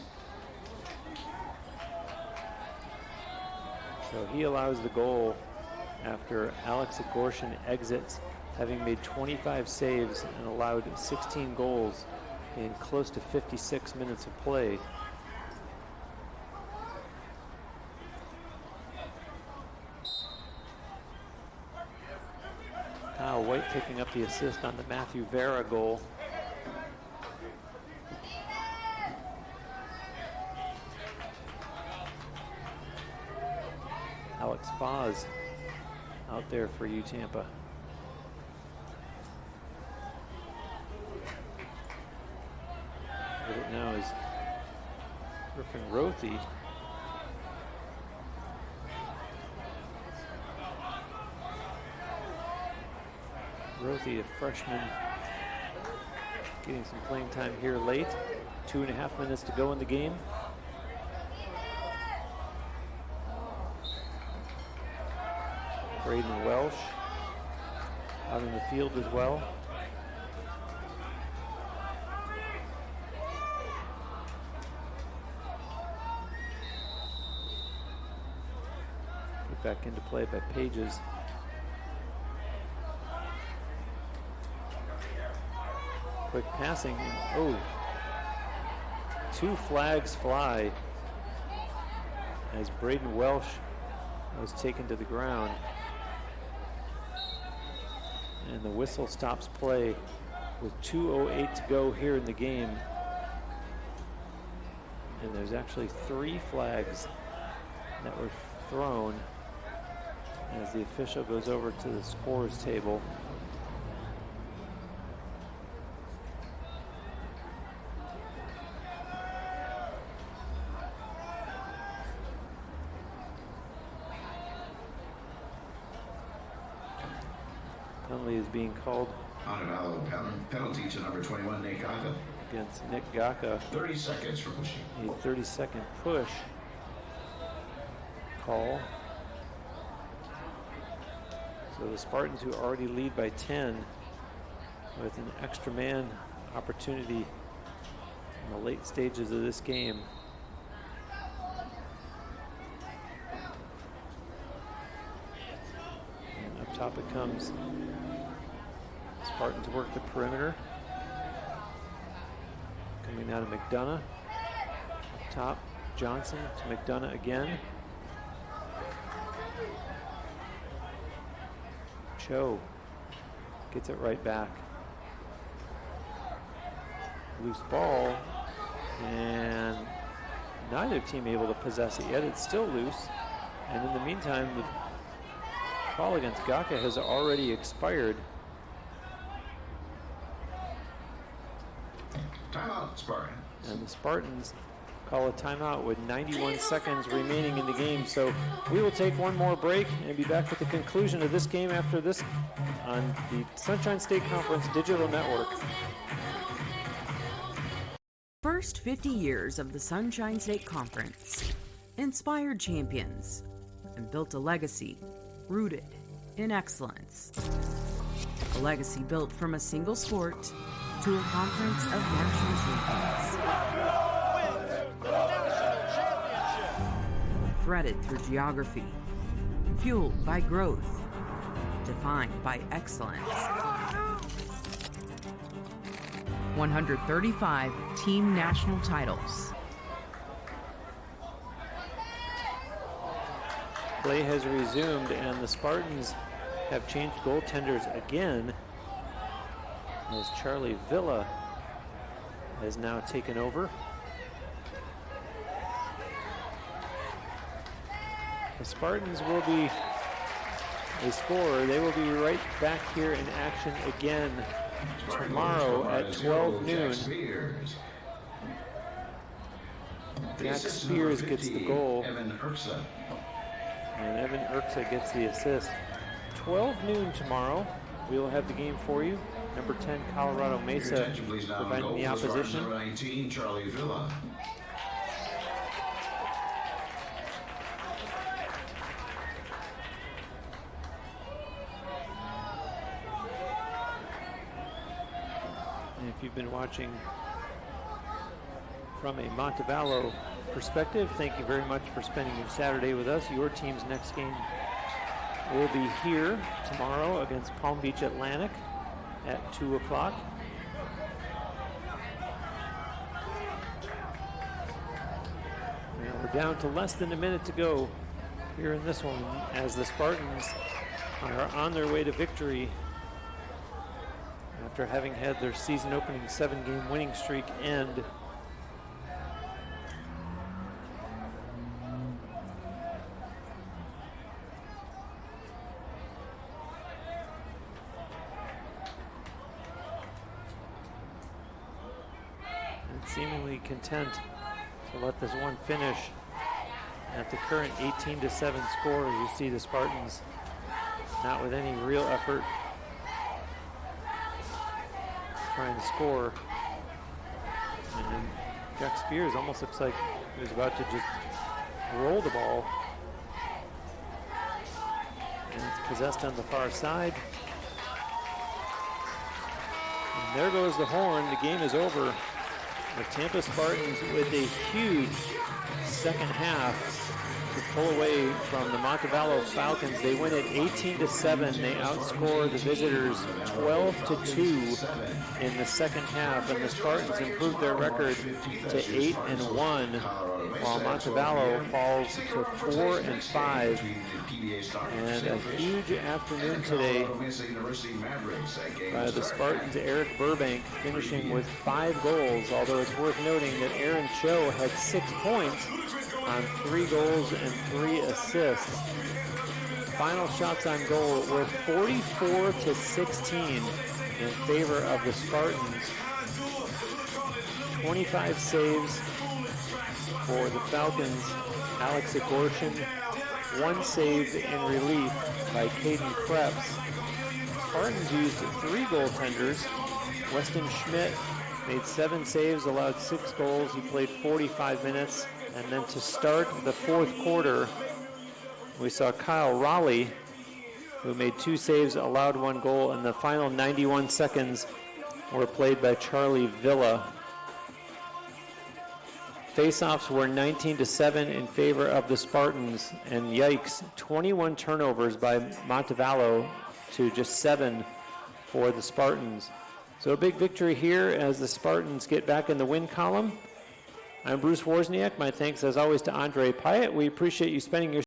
So he allows the goal after Alex Agorshin exits, having made 25 saves and allowed 16 goals in close to 56 minutes of play. Kyle White picking up the assist on the Matthew Vera goal. Alex Foz out there for you, Tampa. With it now is Griffin Rothy. Rothy, a freshman, getting some playing time here late. 2.5 minutes to go in the game. Braden Welsh out in the field as well. Put back into play by Pages. Quick passing. Oh, 2 flags fly as Braden Welsh was taken to the ground. And the whistle stops play with 2:08 to go here in the game. And there's actually 3 flags that were thrown as the official goes over to the scores table. Penalty is being called
Montevallo penalty to number 21, Nick Gaka.
against Nick Gaka.
30 seconds for pushing.
A 30-second push call. So the Spartans, who already lead by 10, with an extra man opportunity in the late stages of this game. And up top it comes. Spartans work the perimeter. Coming down to McDonough. Up top, Johnson to McDonough again. Cho gets it right back. Loose ball, and neither team able to possess it yet. It's still loose, and in the meantime, the call against Gaka has already expired.
Timeout, Spartans.
And the Spartans call a timeout with 91 seconds remaining in the game. So we will take one more break and be back with the conclusion of this game after this on the Sunshine State Conference Digital Network.
First 50 years of the Sunshine State Conference. Inspired champions. and built a legacy rooted in excellence. A legacy built from a single sport to a conference of national champions. Threaded through geography, fueled by growth, defined by excellence. 135 team national titles.
Play has resumed, and the Spartans have changed goaltenders again, as Charlie Villa has now taken over. The Spartans will be a scorer. They will be right back here in action again tomorrow at 12 noon. Jack Spears gets the goal, and Evan Urksa gets the assist. 12 noon tomorrow. We will have the game for you. Number 10, Colorado Mesa, providing the opposition.
Number 19, Charlie Villa.
And if you've been watching from a Montevallo perspective, thank you very much for spending your Saturday with us. Your team's next game will be here tomorrow against Palm Beach Atlantic at 2 o'clock. And we're down to less than a minute to go here in this one as the Spartans are on their way to victory after having had their season opening 7-game winning streak end. Seemingly content to let this one finish at the current 18-7 score. You see the Spartans not with any real effort trying to score. And Jack Spears almost looks like he was about to just roll the ball. And it's possessed on the far side. And there goes the horn. The game is over. The Tampa Spartans with a huge second half to pull away from the Montevallo Falcons. They win it 18-7. They outscore the visitors 12-2 in the second half, and the Spartans improved their record to 8-1, while Montevallo falls to 4-5. And a huge afternoon today by the Spartans. Eric Burbank finishing with 5 goals, although it's worth noting that Aaron Cho had 6 points on 3 goals and 3 assists. Final shots on goal were 44-16 in favor of the Spartans. 25 saves for the Falcons. Alex Agorshin, 1 save in relief by Caden Krebs. Spartans used 3 goaltenders. Weston Schmidt made 7 saves, allowed 6 goals. He played 45 minutes. And then to start the fourth quarter, we saw Kyle Raleigh, who made 2 saves, allowed 1 goal, and the final 91 seconds were played by Charlie Villa. Faceoffs were 19-7 in favor of the Spartans, and yikes, 21 turnovers by Montevallo to just 7 for the Spartans. So a big victory here as the Spartans get back in the win column. I'm Bruce Wozniak. My thanks, as always, to Andre Pyatt. We appreciate you spending your